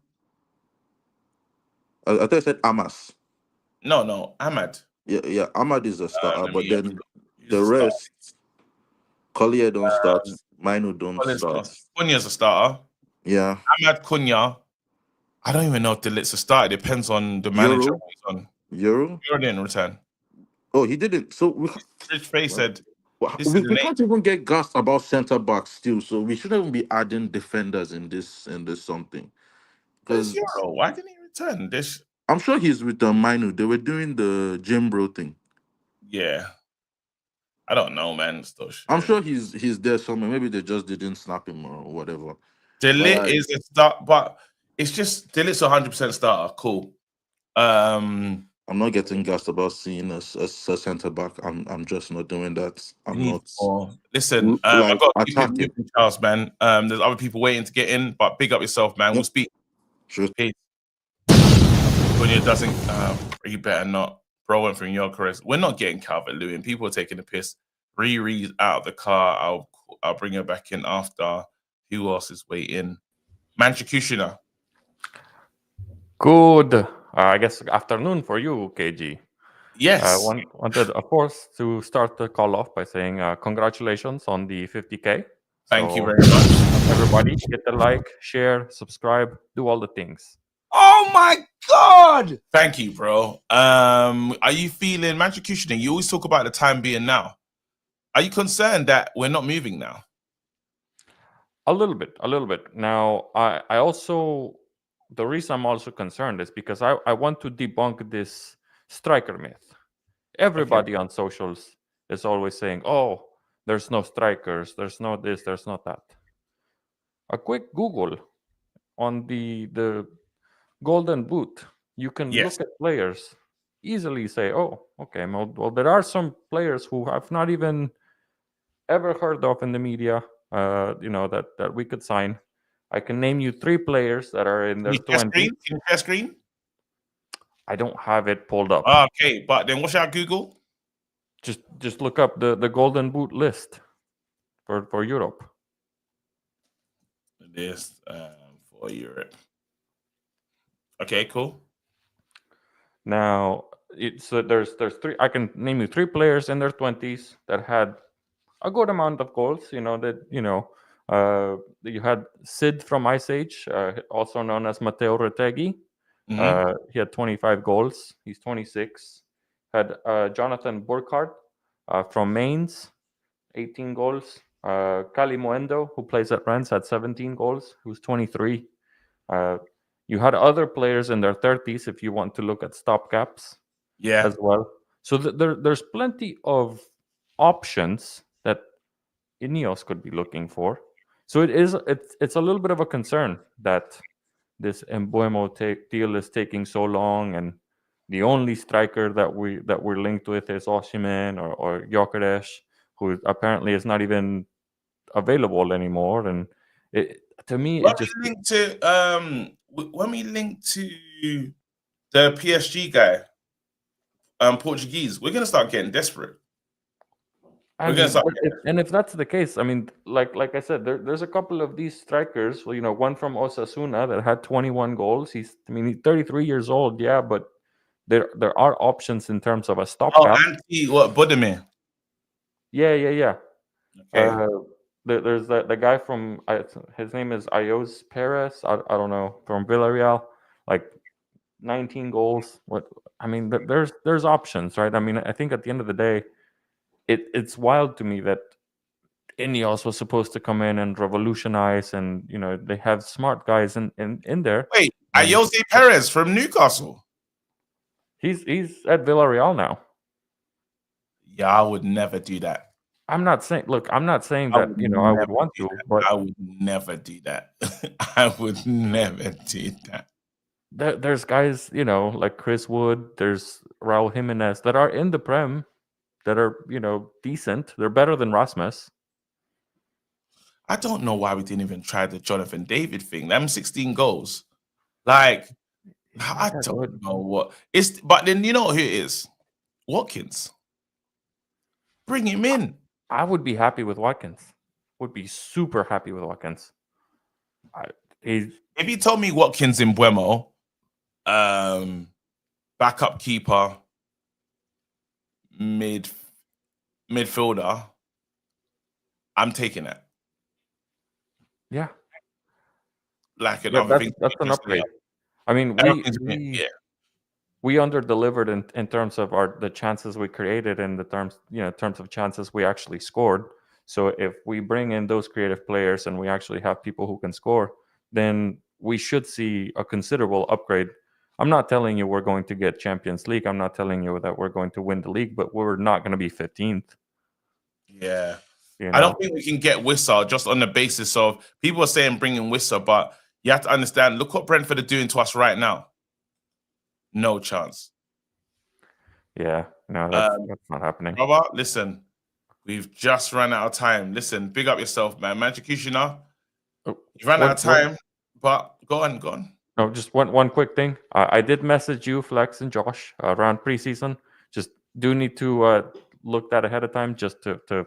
I thought I said Amas. No, Ahmad. Yeah, yeah. Ahmad is a starter, Let me but have a then look. He's the a starter. rest, Collier don't start. Mino don't Collins start. not. Cunha's a starter. Yeah. Ahmad Cunha. I don't even know if Delit's a starter. It depends on the manager Euro. he's on. Euro. Euro didn't return. Oh, he didn't. So Rich Face said, this is the we name. can't even get gassed about centre backs still. So we shouldn't even be adding defenders in this something. Where's Because Euro? Why didn't he return? This, I'm sure he's with Minu. They were doing the Jim Bro thing. yeah. I don't know, man. I'm sure he's there somewhere. Maybe they just didn't snap him or whatever. Delit But is a start, but it's just Delit's 100% starter. Cool. I'm not getting gassed about seeing a centre back. I'm just not doing that. We I'm need not more. Listen, I've like got to keep it attacking. moving, Charles, man. There's other people waiting to get in, but big up yourself, man. We'll Yep. speak. Sure. Peace. Cunha doesn't. You better not. Bro went from your caress. We're not getting Calvert Lewin. People are taking the piss. Riri's out of the car. I'll bring her back in after. Who else is waiting? Manchukushina. Good, I guess, afternoon for you, KG. Yes. Wanted, of course, to start the call off by saying congratulations on the 50K. Thank you very much. Everybody, hit the like, share, subscribe, do all the things. Oh my god! Thank you, bro. Are you feeling Manchukushina? You always talk about the time being now. Are you concerned that we're not moving now? A little bit. Now, I also, the reason I'm also concerned is because I want to debunk this striker myth. Everybody on socials is always saying, oh, there's no strikers, there's no this, there's not that. A quick Google on the golden boot, you can Yes. look at players, easily say, oh, okay, well, there are some players who I've not even ever heard of in the media, that we could sign. I can name you 3 players that are in their 20s. Can you share screen? I don't have it pulled up. Okay, but then watch out Google. Just look up the golden boot list for Europe. This for Europe. Okay, cool. Now there's 3. I can name you 3 players in their 20s that had a good amount of goals. You had Sid from Ice Age, also known as Matteo Retegui. He had 25 goals. He's 26. Had Jonathan Burkhardt from Mainz, 18 goals. Cali Moendo, who plays at Rennes, had 17 goals. Who's 23. You had other players in their 30s, if you want to look at stopgaps, Yeah, as well. So there's plenty of options that Ineos could be looking for. So it's a little bit of a concern that this Embuemo deal is taking so long, and the only striker that we're linked with is Osimhen or Gyökeres, who apparently is not even available anymore. And to me, when it just when we link to the PSG guy, Portuguese, we're gonna start getting desperate. And if that's the case, I mean, like I said, there's a couple of these strikers. Well, one from Osasuna that had 21 goals. He's 33 years old, yeah, but there are options in terms of a stopgap. Bodemir? Yeah. Okay. There's the guy from his name is Ayos Perez. I don't know, from Villarreal, like 19 goals. There's options, right? I mean, I think at the end of the day, it's wild to me that Ineos was supposed to come in and revolutionize, and they have smart guys in there. Wait, Ayose Perez from Newcastle. He's at Villarreal now. Yeah, I would never do that. I'm not saying that I would want to, but I would never do that. I would never do that. There's guys, like Chris Wood, there's Raul Jimenez that are in the Prem that are, decent. They're better than Rasmus. I don't know why we didn't even try the Jonathan David thing. Them 16 goals. Like, I don't know what it's, but then you know who it is? Watkins. Bring him in. I would be happy with Watkins. Would be super happy with Watkins. If you told me Watkins in Buemo, backup keeper, midfielder, I'm taking it. Yeah. Like that's an upgrade. I mean, we under-delivered in terms of the chances we created, and the terms of chances we actually scored. So if we bring in those creative players and we actually have people who can score, then we should see a considerable upgrade. I'm not telling you we're going to get Champions League. I'm not telling you that we're going to win the league, but we're not going to be 15th. Yeah. I don't think we can get Wissa just on the basis of people are saying bring in Wissa, but you have to understand, look what Brentford are doing to us right now. No chance. Yeah, no, that's not happening. Brother, listen, we've just run out of time. Listen, big up yourself, man. Magic Kushina, you ran out of time, but go on. No, just one quick thing. I did message you, Flex and Josh, around preseason. Just do need to look that ahead of time, just to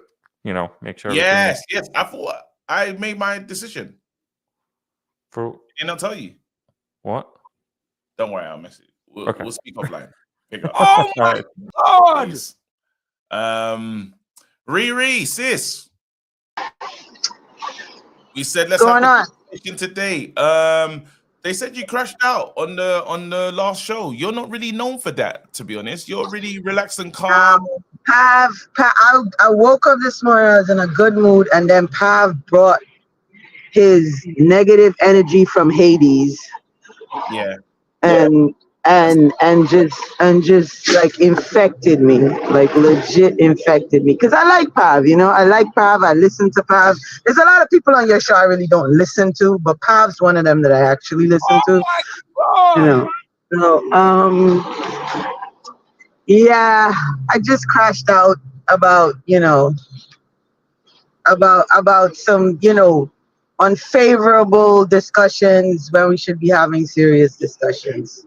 make sure. Yes. I thought I made my decision. And I'll tell you. What? Don't worry, I'll message you. We'll speak offline. Oh my God! Riri, sis. We said let's have a conversation today. They said you crashed out on the last show. You're not really known for that, to be honest. You're really relaxed and calm. I woke up this morning, I was in a good mood, and then Pav brought his negative energy from Hades. Yeah. And just like infected me, like legit infected me. Because I like Pav, I like Pav. I listen to Pav. There's a lot of people on your show I really don't listen to, but Pav's one of them that I actually listen to. My God. Yeah, I just crashed out about some unfavorable discussions when we should be having serious discussions.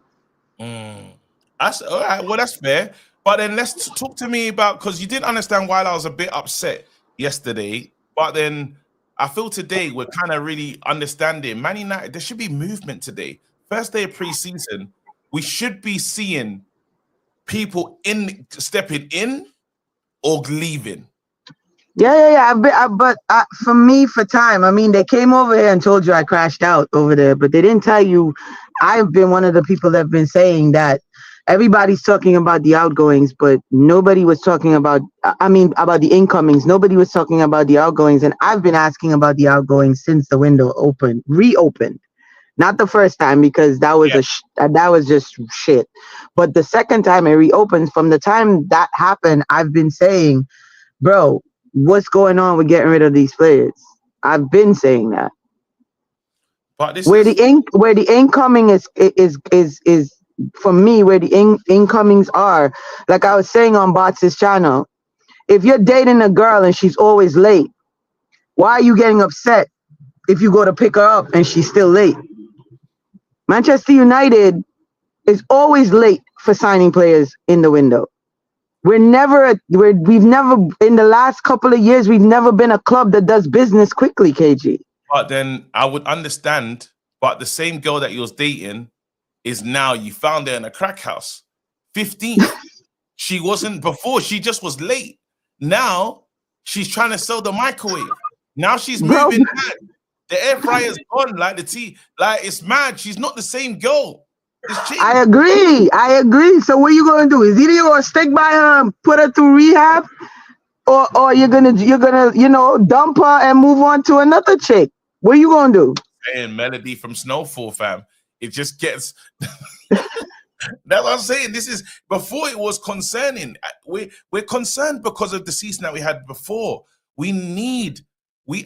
That's all right. Well, that's fair. But then let's talk to me about, because you didn't understand why I was a bit upset yesterday. But then I feel today we're kind of really understanding. Man United, there should be movement today. First day of preseason, we should be seeing people stepping in or leaving. Yeah. But for me, for time, I mean, they came over here and told you I crashed out over there, but they didn't tell you. I've been one of the people that have been saying that everybody's talking about the outgoings, but nobody was talking about the incomings. Nobody was talking about the outgoings. And I've been asking about the outgoings since the window reopened. Not the first time, because that was that was just shit. But the second time it reopens, from the time that happened, I've been saying bro, what's going on with getting rid of these players? I've been saying that. But this where is the incoming is for me, where the incomings are, like I was saying on Bots' channel, if you're dating a girl and she's always late, why are you getting upset if you go to pick her up and she's still late? Manchester United is always late for signing players in the window. We've never, in the last couple of years, we've never been a club that does business quickly, KG. But then I would understand, but the same girl that you was dating is now, you found her in a crack house. 15th. She wasn't before, she just was late. Now she's trying to sell the microwave. Now she's moving mad. The air fryer's gone, like the tea, like it's mad. She's not the same girl. I agree. So what are you gonna do? Is either you're gonna stick by her and put her through rehab, or you're gonna dump her and move on to another chick? What are you gonna do? And Melody from Snowfall, fam. It just gets. That's what I'm saying. This is before it was concerning. We're concerned because of the season that we had before. We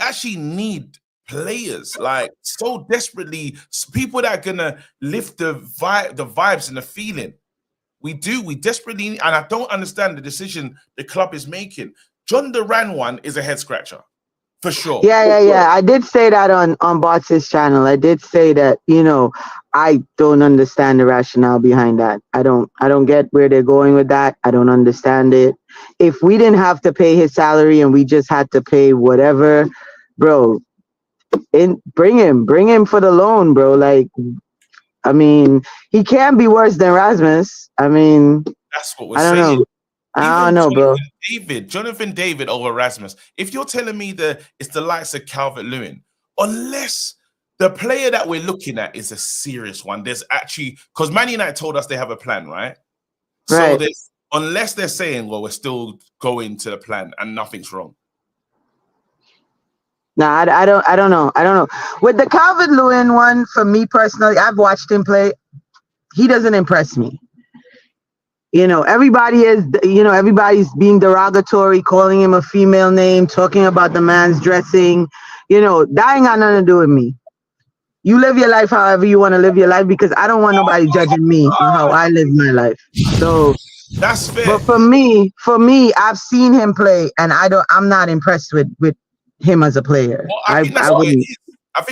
actually need players, like so desperately, people that are gonna lift the vibes and the feeling. We desperately need, and I don't understand the decision the club is making. John Duran one is a head scratcher. For sure. Yeah. I did say that on Bots' channel. I did say that, I don't understand the rationale behind that. I don't get where they're going with that. I don't understand it. If we didn't have to pay his salary and we just had to pay whatever, bro, bring him for the loan, bro. Like, I mean, he can't be worse than Rasmus. I mean, that's what we're saying. I don't know, bro. Jonathan David over Rasmus. If you're telling me that it's the likes of Calvert-Lewin, unless the player that we're looking at is a serious one, there's actually, because Man United told us they have a plan, right? Right. So unless they're saying, well, we're still going to the plan and nothing's wrong. Nah, I don't know. With the Calvert-Lewin one, for me personally, I've watched him play. He doesn't impress me. Everybody's being derogatory, calling him a female name, talking about the man's dressing. That ain't got nothing to do with me. You live your life however you want to live your life, because I don't want nobody judging me on how I live my life. So that's fair. But for me, I've seen him play, and I'm not impressed with him as a player. Well, I think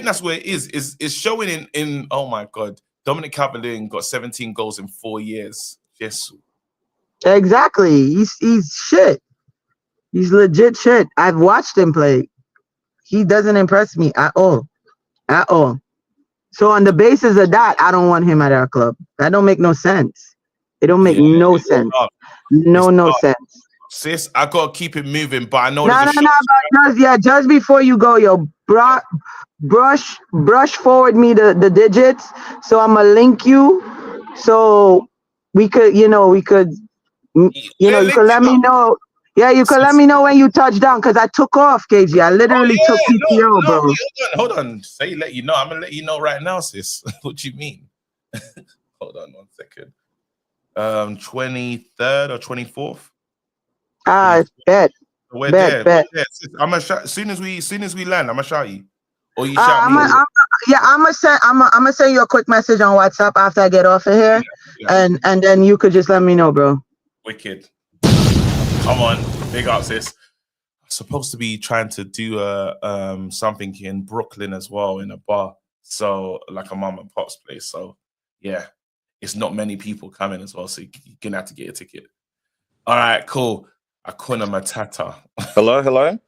that's where it is. It's showing in oh my God, Dominic Calvert-Lewin got 17 goals in 4 years. Yes. Exactly. He's shit. He's legit shit. I've watched him play. He doesn't impress me at all. At all. So on the basis of that, I don't want him at our club. That don't make no sense. It don't make no sense. No sense. Sis, I gotta keep it moving, but I know just before you go, yo, brush forward me the digits. So I'm gonna link you. So we could you could let me know. Yeah, you can let me know when you touch down, because I took off, KG. I literally took PTO, bro. Hold on. Say let you know. I'm gonna let you know right now, sis. What do you mean? Hold on 1 second. 23rd or 24th. Bet. We're there. I'm gonna shout, as soon as we land, I'm gonna shout you. Or you shout me. I'm gonna send you a quick message on WhatsApp after I get off of here. Yeah. And then you could just let me know, bro. Wicked. Come on, big up, sis. I'm supposed to be trying to do something in Brooklyn as well, in a bar. So like a mom and pop's place. So yeah, it's not many people coming as well. So you're gonna have to get a ticket. All right, cool. Akuna Matata. Hello.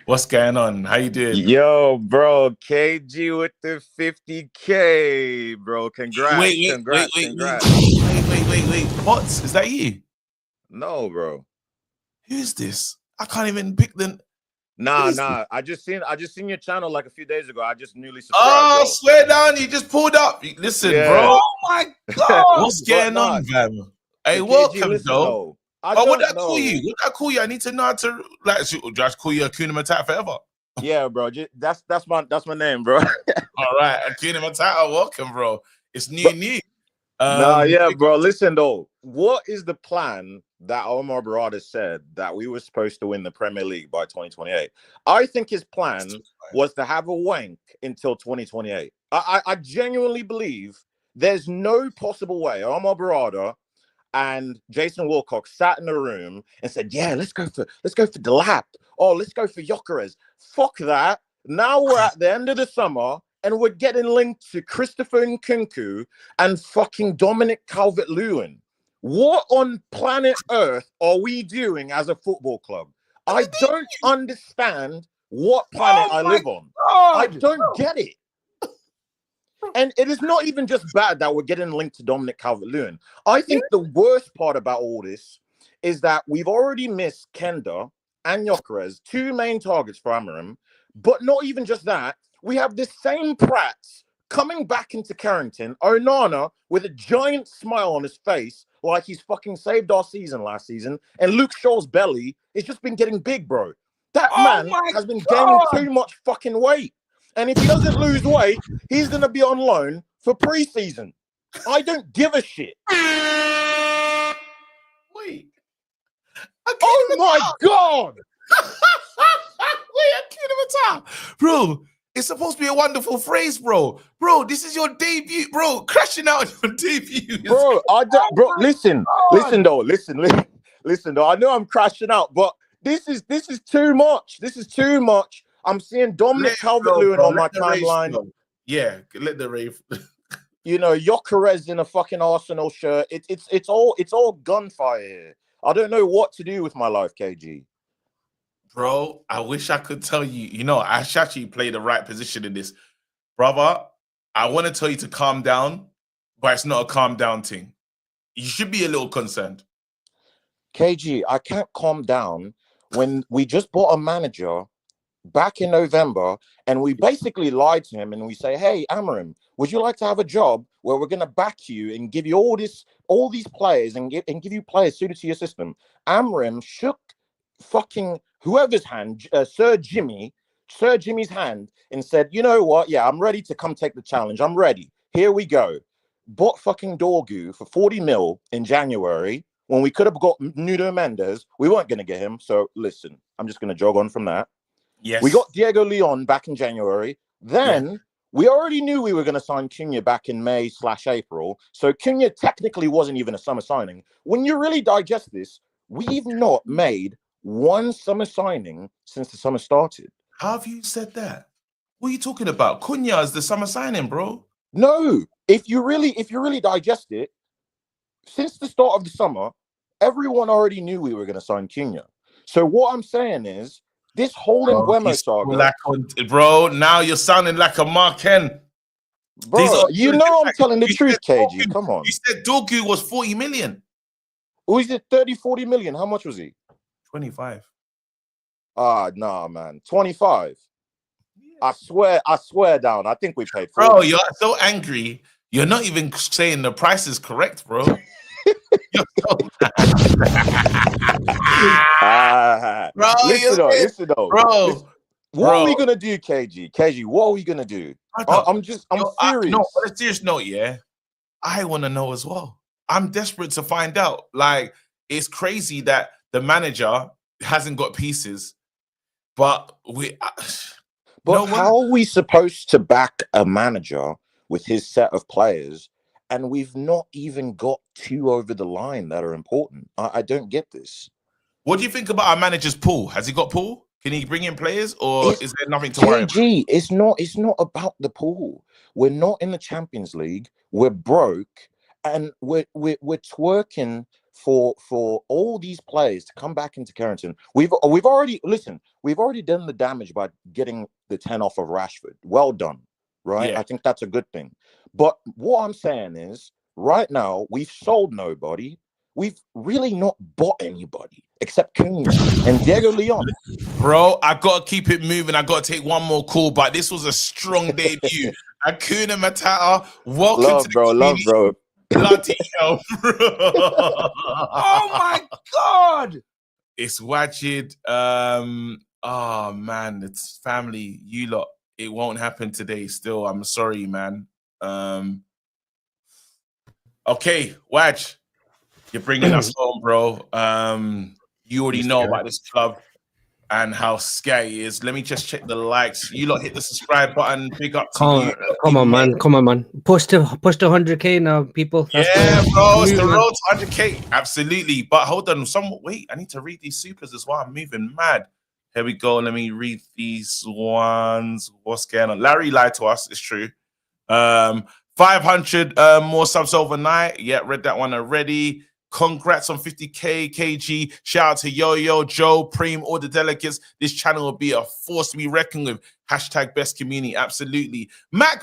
What's going on? How you doing? Yo, bro, KG with the 50K, bro. Congrats. Wait. Bots, is that you? No, bro. Who's this? I can't even pick the. Nah. I just seen your channel like a few days ago. I just newly subscribed. Oh, bro. swear down, you just pulled up. Listen, bro. Oh my God. What's going on, fam? Hey, welcome, though. What did I call you? What did I call you? I need to know how to just call you Akuna Matata forever. Yeah, bro. That's my name, bro. All right, Akuna Matata, welcome, bro. It's new. Yeah, bro. Listen though, what is the plan that Omar Barada said that we were supposed to win the Premier League by 2028. I think his plan was to have a wank until 2028. I genuinely believe there's no possible way Omar Barada and Jason Wilcock sat in a room and said, "Yeah, let's go for Delap. Oh, let's go for Gyökeres." Fuck that. Now we're at the end of the summer and we're getting linked to Christopher Nkunku and fucking Dominic Calvert-Lewin. What on planet Earth are we doing as a football club? I don't understand what planet I live on. I don't get it. And it is not even just bad that we're getting linked to Dominic Calvert-Lewin. I think the worst part about all this is that we've already missed Kenda and Gyökeres, two main targets for Amorim. But not even just that, we have this same Prats coming back into Carrington, Onana with a giant smile on his face, like he's fucking saved our season last season, and Luke Shaw's belly has just been getting big, bro. That man has been gaining too much fucking weight. And if he doesn't lose weight, he's going to be on loan for preseason. I don't give a shit. Wait. Oh my God. Wait, Akuna Matata. Bro, it's supposed to be a wonderful phrase, bro. Bro, this is your debut, bro. Crashing out on your debut. Bro, listen though. I know I'm crashing out, but this is too much. This is too much. I'm seeing Dominic Calvert-Lewin on my timeline. Yeah, let the rave. You know, Gyökeres in a fucking Arsenal shirt. It's all gunfire here. I don't know what to do with my life, KG. Bro, I wish I could tell you. You know, I actually play the right position in this, brother. I want to tell you to calm down, but it's not a calm down thing. You should be a little concerned. KG, I can't calm down when we just bought a manager back in November, and we basically lied to him and we say, "Hey, Amorim, would you like to have a job where we're going to back you and give you all these players and give you players suited to your system?" Amorim shook fucking whoever's hand, Sir Jimmy's hand, and said, "You know what? Yeah, I'm ready to come take the challenge. I'm ready. Here we go." Bought fucking Dorgu for 40 mil in January when we could have got Nuno Mendes. We weren't going to get him. So listen, I'm just going to jog on from that. Yes. We got Diego Leon back in January. Then we already knew we were going to sign Cunha back in May/April. So Cunha technically wasn't even a summer signing. When you really digest this, we've not made one summer signing since the summer started. How have you said that? What are you talking about? Cunha is the summer signing, bro. No, if you really digest it, since the start of the summer, everyone already knew we were going to sign Cunha. So what I'm saying is, this whole Mbeumo saga, bro. Now you're sounding like a Mark Hen. Bro, you know I'm telling the truth, KG. Come on. You said Dorgu was 40 million. Who is it? 30, 40 million. How much was he? 25. Nah, man. 25. I swear down. I think we paid 40. Bro, you're so angry. You're not even saying the price is correct, bro. You're so bro, listen though. Bro. What are we gonna do, KG? KG, what are we gonna do? I'm serious. No, on a serious note, yeah. I want to know as well. I'm desperate to find out. Like, it's crazy that the manager hasn't got pieces, but how are we supposed to back a manager with his set of players, and we've not even got two over the line that are important? I don't get this. What do you think about our manager's pool? Has he got pool? Can he bring in players, or is there nothing to worry about? KG, it's not about the pool. We're not in the Champions League. We're broke, and we're twerking for all these players to come back into Carrington. We've already done the damage by getting the 10 off of Rashford. Well done, right? Yeah. I think that's a good thing. But what I'm saying is, right now we've sold nobody. We've really not bought anybody except Cunha and Diego Leon. Bro, I got to keep it moving. I got to take one more call, but this was a strong debut. Akuna Matata, welcome to the community. Love, bro. Bloody hell, bro. Oh, my God. It's Wajid. Oh, man, it's family. You lot. It won't happen today still. I'm sorry, man. Okay, Waj. You're bringing us home, bro. You already know about this club and how scary it is. Let me just check the likes. You lot hit the subscribe button. Big up to you. Come on, man. Come on, man. Push to 100K now, people. That's bro. It's the man. road to 100K. Absolutely. But hold on. Wait, I need to read these supers as well. I'm moving mad. Here we go. Let me read these ones. What's going on? Larry lied to us. It's true. 500 more subs overnight. Yeah, read that one already. Congrats on 50K, KG. Shout out to Yo-Yo, Joe, Preem, all the delegates. This channel will be a force to be reckoned with. Hashtag best community. Absolutely. Matt.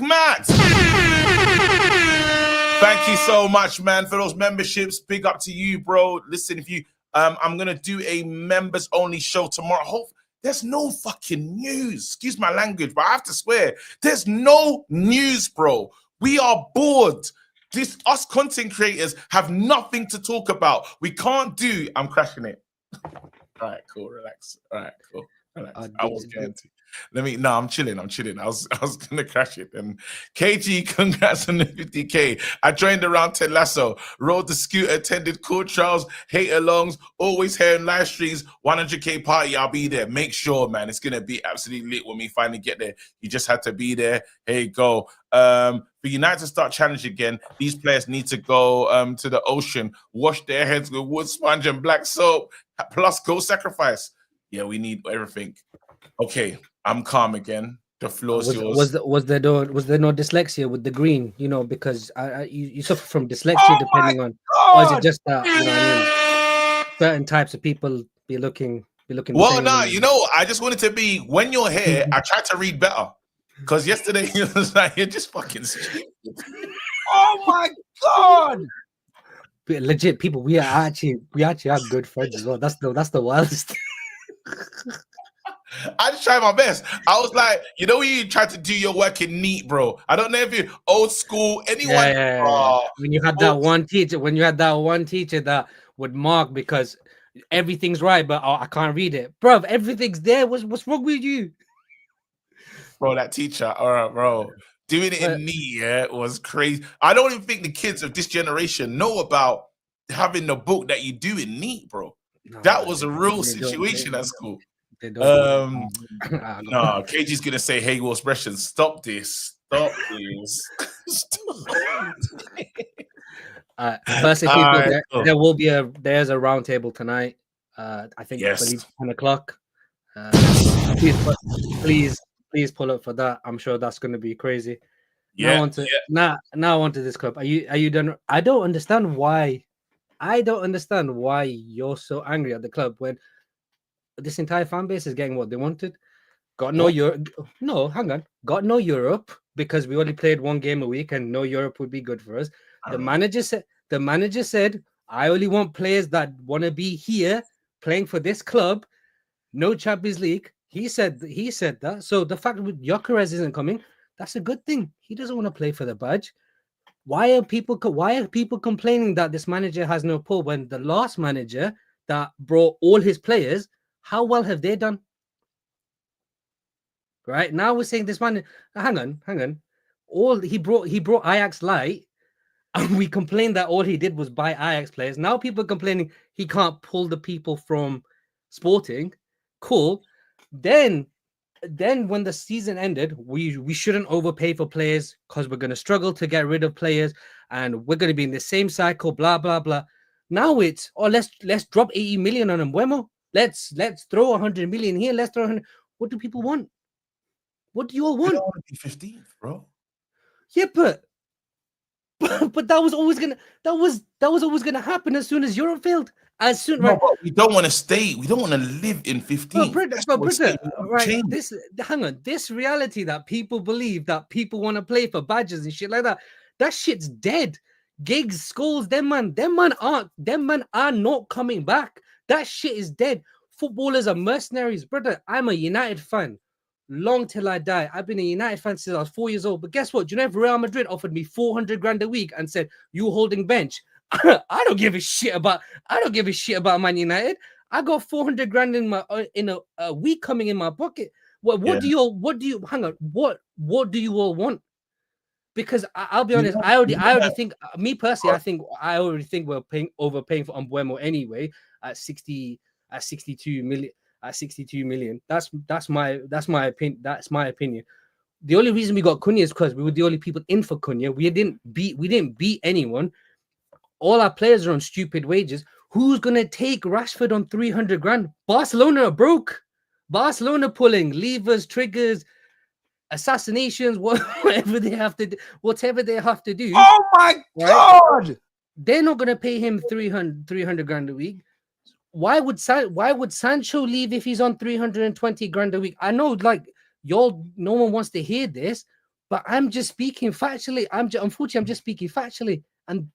Thank you so much, man, for those memberships. Big up to you, bro. Listen, if you, I'm going to do a members only show tomorrow. There's no fucking news. Excuse my language, but I have to swear. There's no news, bro. We are bored. Us content creators have nothing to talk about. We can't do. I'm crashing it. All right, cool. Relax. All right, cool. Relax. I was going to. I'm chilling. I was gonna crash it. And KG, congrats on the 50K. I joined around Ted Lasso, rode the scooter, attended court trials, hate alongs, always hearing live streams, 100K party. I'll be there. Make sure, man. It's gonna be absolutely lit when we finally get there. You just had to be there. Here you go. For United to start challenge again, these players need to go to the ocean, wash their heads with wood sponge and black soap, plus go sacrifice. Yeah, we need everything. Okay, I'm calm again. The floor's yours. Was there no dyslexia with the green? You know, because you suffer from dyslexia depending on, or is it just that, you know what I mean? Certain types of people be looking. Well, no, you know, I just wanted to be, when you're here, I tried to read better. Because yesterday you was like, you're just fucking stupid. Oh my God. Legit people, we actually have good friends as well. That's the wildest. I just tried my best. I was like, you know, you tried to do your work in neat, bro. I don't know if you're old school, anyone. Yeah. When you had that one teacher, that would mark because everything's right, but I can't read it, bro. Everything's there. What's wrong with you, bro? That teacher, all right, bro. Doing it in neat, was crazy. I don't even think the kids of this generation know about having the book that you do in neat, bro. No, that was a real situation at school. No, KG's gonna say, "Hey, Will expression, stop this. Firstly, people, there's a roundtable tonight. I think I believe 10 o'clock. Please pull up for that. I'm sure that's going to be crazy. Now onto this club. Are you done? I don't understand why you're so angry at the club when this entire fan base is getting what they wanted. Got no Europe because we only played one game a week and no Europe would be good for us. The manager said, I only want players that want to be here playing for this club. No Champions League. He said that. So the fact that Gyökeres isn't coming, that's a good thing. He doesn't want to play for the badge. Why are people complaining that this manager has no pull when the last manager that brought all his players, how well have they done? Right now we're saying this man. Hang on. All he brought Ajax light, and we complained that all he did was buy Ajax players. Now people are complaining he can't pull the people from Sporting. Cool. Then when the season ended, we shouldn't overpay for players because we're going to struggle to get rid of players, and we're going to be in the same cycle. Blah blah blah. Now it's let's drop 80 million on Mbeumo. Let's throw 100 million here. Let's throw 100. What do people want? What do you all want? You don't want to be 15th, bro. Yeah, but that was always gonna happen as soon as Europe failed. But we don't want to stay. We don't want to live in 15th. This reality that people believe that people want to play for badges and shit like that. That shit's dead. Gigs, Scholes, them man are not coming back. That shit is dead. Footballers are mercenaries, brother. I'm a United fan. Long till I die. I've been a United fan since I was 4 years old. But guess what? Do you know if Real Madrid offered me 400 grand a week and said, you holding bench? I don't give a shit about Man United. I got 400 grand in a week coming in my pocket. What do you all want? Because I'll be honest, I already think, me personally, I already think we're overpaying for Mbeumo anyway at 62 million. At 62 million, that's my opinion. That's my opinion. The only reason we got Cunha is because we were the only people in for Cunha. We didn't beat anyone. All our players are on stupid wages. Who's gonna take Rashford on 300 grand? Barcelona are broke. Barcelona pulling levers, triggers, assassinations, whatever they have to do. Oh my God! They're not gonna pay him 300 grand a week. Why would Sancho leave if he's on 320 grand a week? I know, like, no one wants to hear this, but I'm just speaking factually. Unfortunately, I'm just speaking factually, and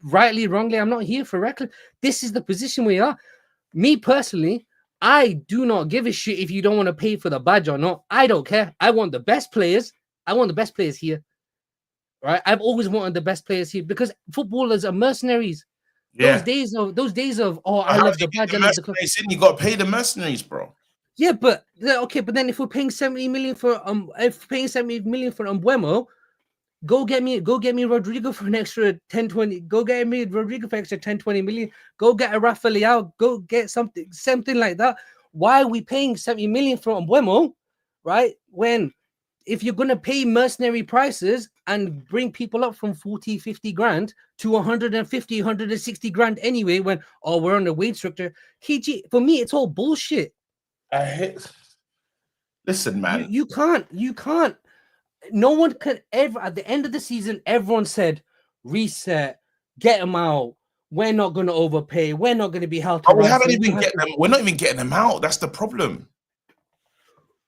rightly, wrongly, I'm not here for reckless. This is the position we are. Me personally, I do not give a shit if you don't want to pay for the badge or not. I don't care. I want the best players. I want the best players here. Right? I've always wanted the best players here because footballers are mercenaries. Those days of I love the badge, I love the club. You got to pay the mercenaries, bro. Yeah, but okay, but then if we're paying 70 million for Mbeumo, go get me Rodrigo for an extra 10-20. Go get me Rodrigo for extra 10-20 million. Go get a Rafael. Go get something like that. Why are we paying 70 million for Mbeumo, right? When if you're going to pay mercenary prices and bring people up from 40, 50 grand to 150, 160 grand anyway, when we're on a wage structure, KG, for me, it's all bullshit. Listen, man. You can't. No one could ever, at the end of the season, everyone said, reset, get them out. We're not going to overpay. We're not going to be held to we haven't even get them. We're not even getting them out. That's the problem.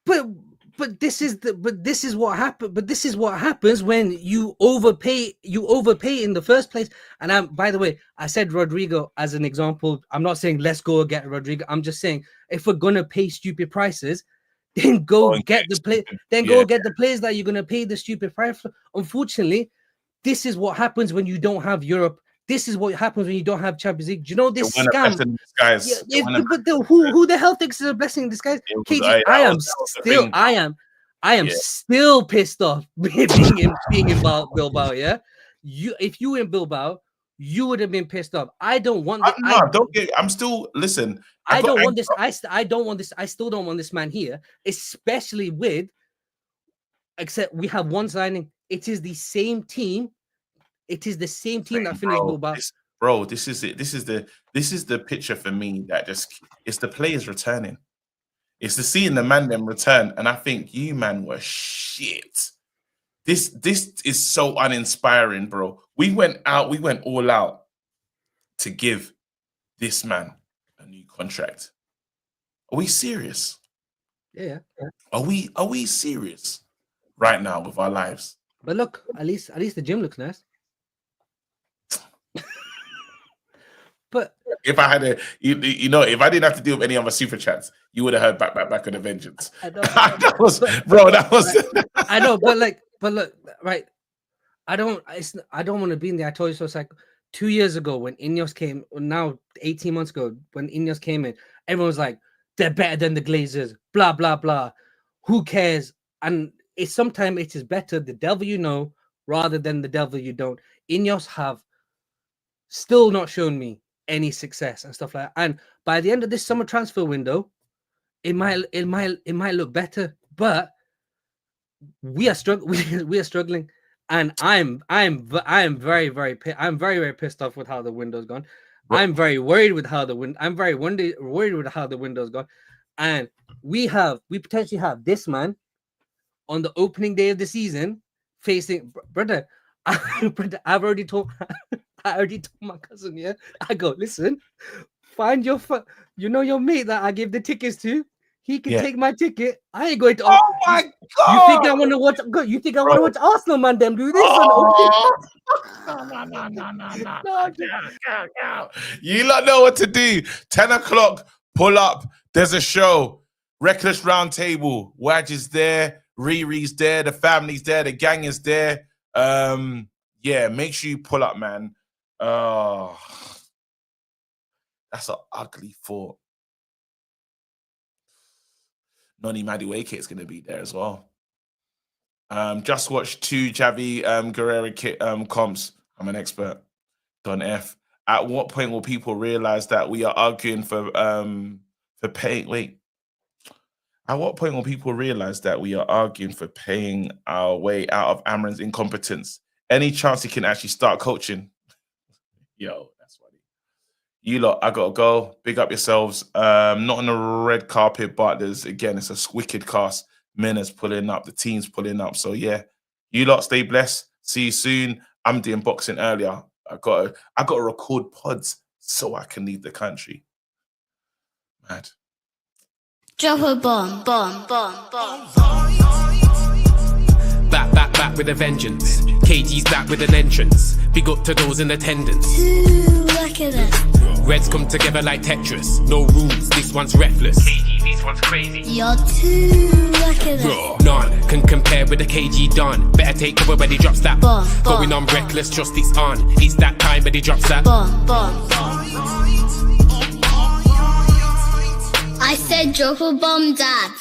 But this is what happened. But this is what happens when you overpay. You overpay in the first place. And by the way, I said Rodrigo as an example. I'm not saying let's go get Rodrigo. I'm just saying if we're gonna pay stupid prices, then go get the play. Then go get the players that you're gonna pay the stupid price for. Unfortunately, this is what happens when you don't have Europe. This is what happens when you don't have Champions League. Do you know this scam? But who the hell thinks it's a blessing in disguise? KG, I am still pissed off being in Bilbao. Yeah, if you were in Bilbao, you would have been pissed off. I don't want. I'm still listen. I don't want this. I don't want this. I still don't want this man here, especially with. Except we have one signing. It is the same team. It is the same team that finished Bilbao. Bro, this is it. This is the picture for me that it's the players returning. It's the seeing the man them return, and I think you man were shit. This is so uninspiring, bro. We went all out to give this man a new contract. Are we serious? Yeah. Are we serious right now with our lives? But look, at least the gym looks nice. But if I had if I didn't have to deal with any other super chats, you would have heard back on the vengeance. I know, that was. I know, but look, right. I don't want to be in there. I told you so. It's like 2 years ago when Ineos came. Now 18 months ago when Ineos came in, everyone was like, they're better than the Glazers. Blah blah blah. Who cares? And sometimes it is better the devil you know rather than the devil you don't. Ineos have still not shown me any success and stuff like that. And by the end of this summer transfer window, it might look better, but we are struggling, and I'm very very pissed off with how the window's gone. I'm very worried with how worried with how the window's gone, and we potentially have this man on the opening day of the season facing brother. I've already told. I already told my cousin, yeah. I go, listen, find your your mate that I gave the tickets to. He can take my ticket. I ain't going to. Oh my God! You think I want to watch? You think I want to watch Arsenal, man? Them do this? No. You lot know what to do. 10 o'clock, pull up. There's a show. Reckless Roundtable. Waj is there. Riri's there. The family's there. The gang is there. Yeah, make sure you pull up, man. Oh, that's an ugly thought. Noni Madueke is going to be there as well. Just watched 2 Javi Guerrero comps. I'm an expert. Don F. At what point will people realize that we are arguing for paying? Wait. At what point will people realize that we are arguing for paying our way out of Amorim's incompetence? Any chance he can actually start coaching? Yo, that's funny. You lot, I gotta go. Big up yourselves. Not on the red carpet, but there's again, it's a wicked cast. Mena's pulling up, the team's pulling up. So yeah, you lot stay blessed. See you soon. I'm doing boxing earlier. I gotta record pods so I can leave the country. Mad. Drop a bomb, bomb, bomb, bomb. Back with a vengeance. KG's back with an entrance. Big up to those in attendance. Ooh, look at that. Reds come together like Tetris. No rules, this one's reckless. KG, this one's crazy. You're too look at that. None can compare with the KG Don. Better take cover when he drops that. Bomb, Going on reckless, just it's on. It's that time when he drops that. Bomb, bomb, bomb. I said drop a bomb, Dad.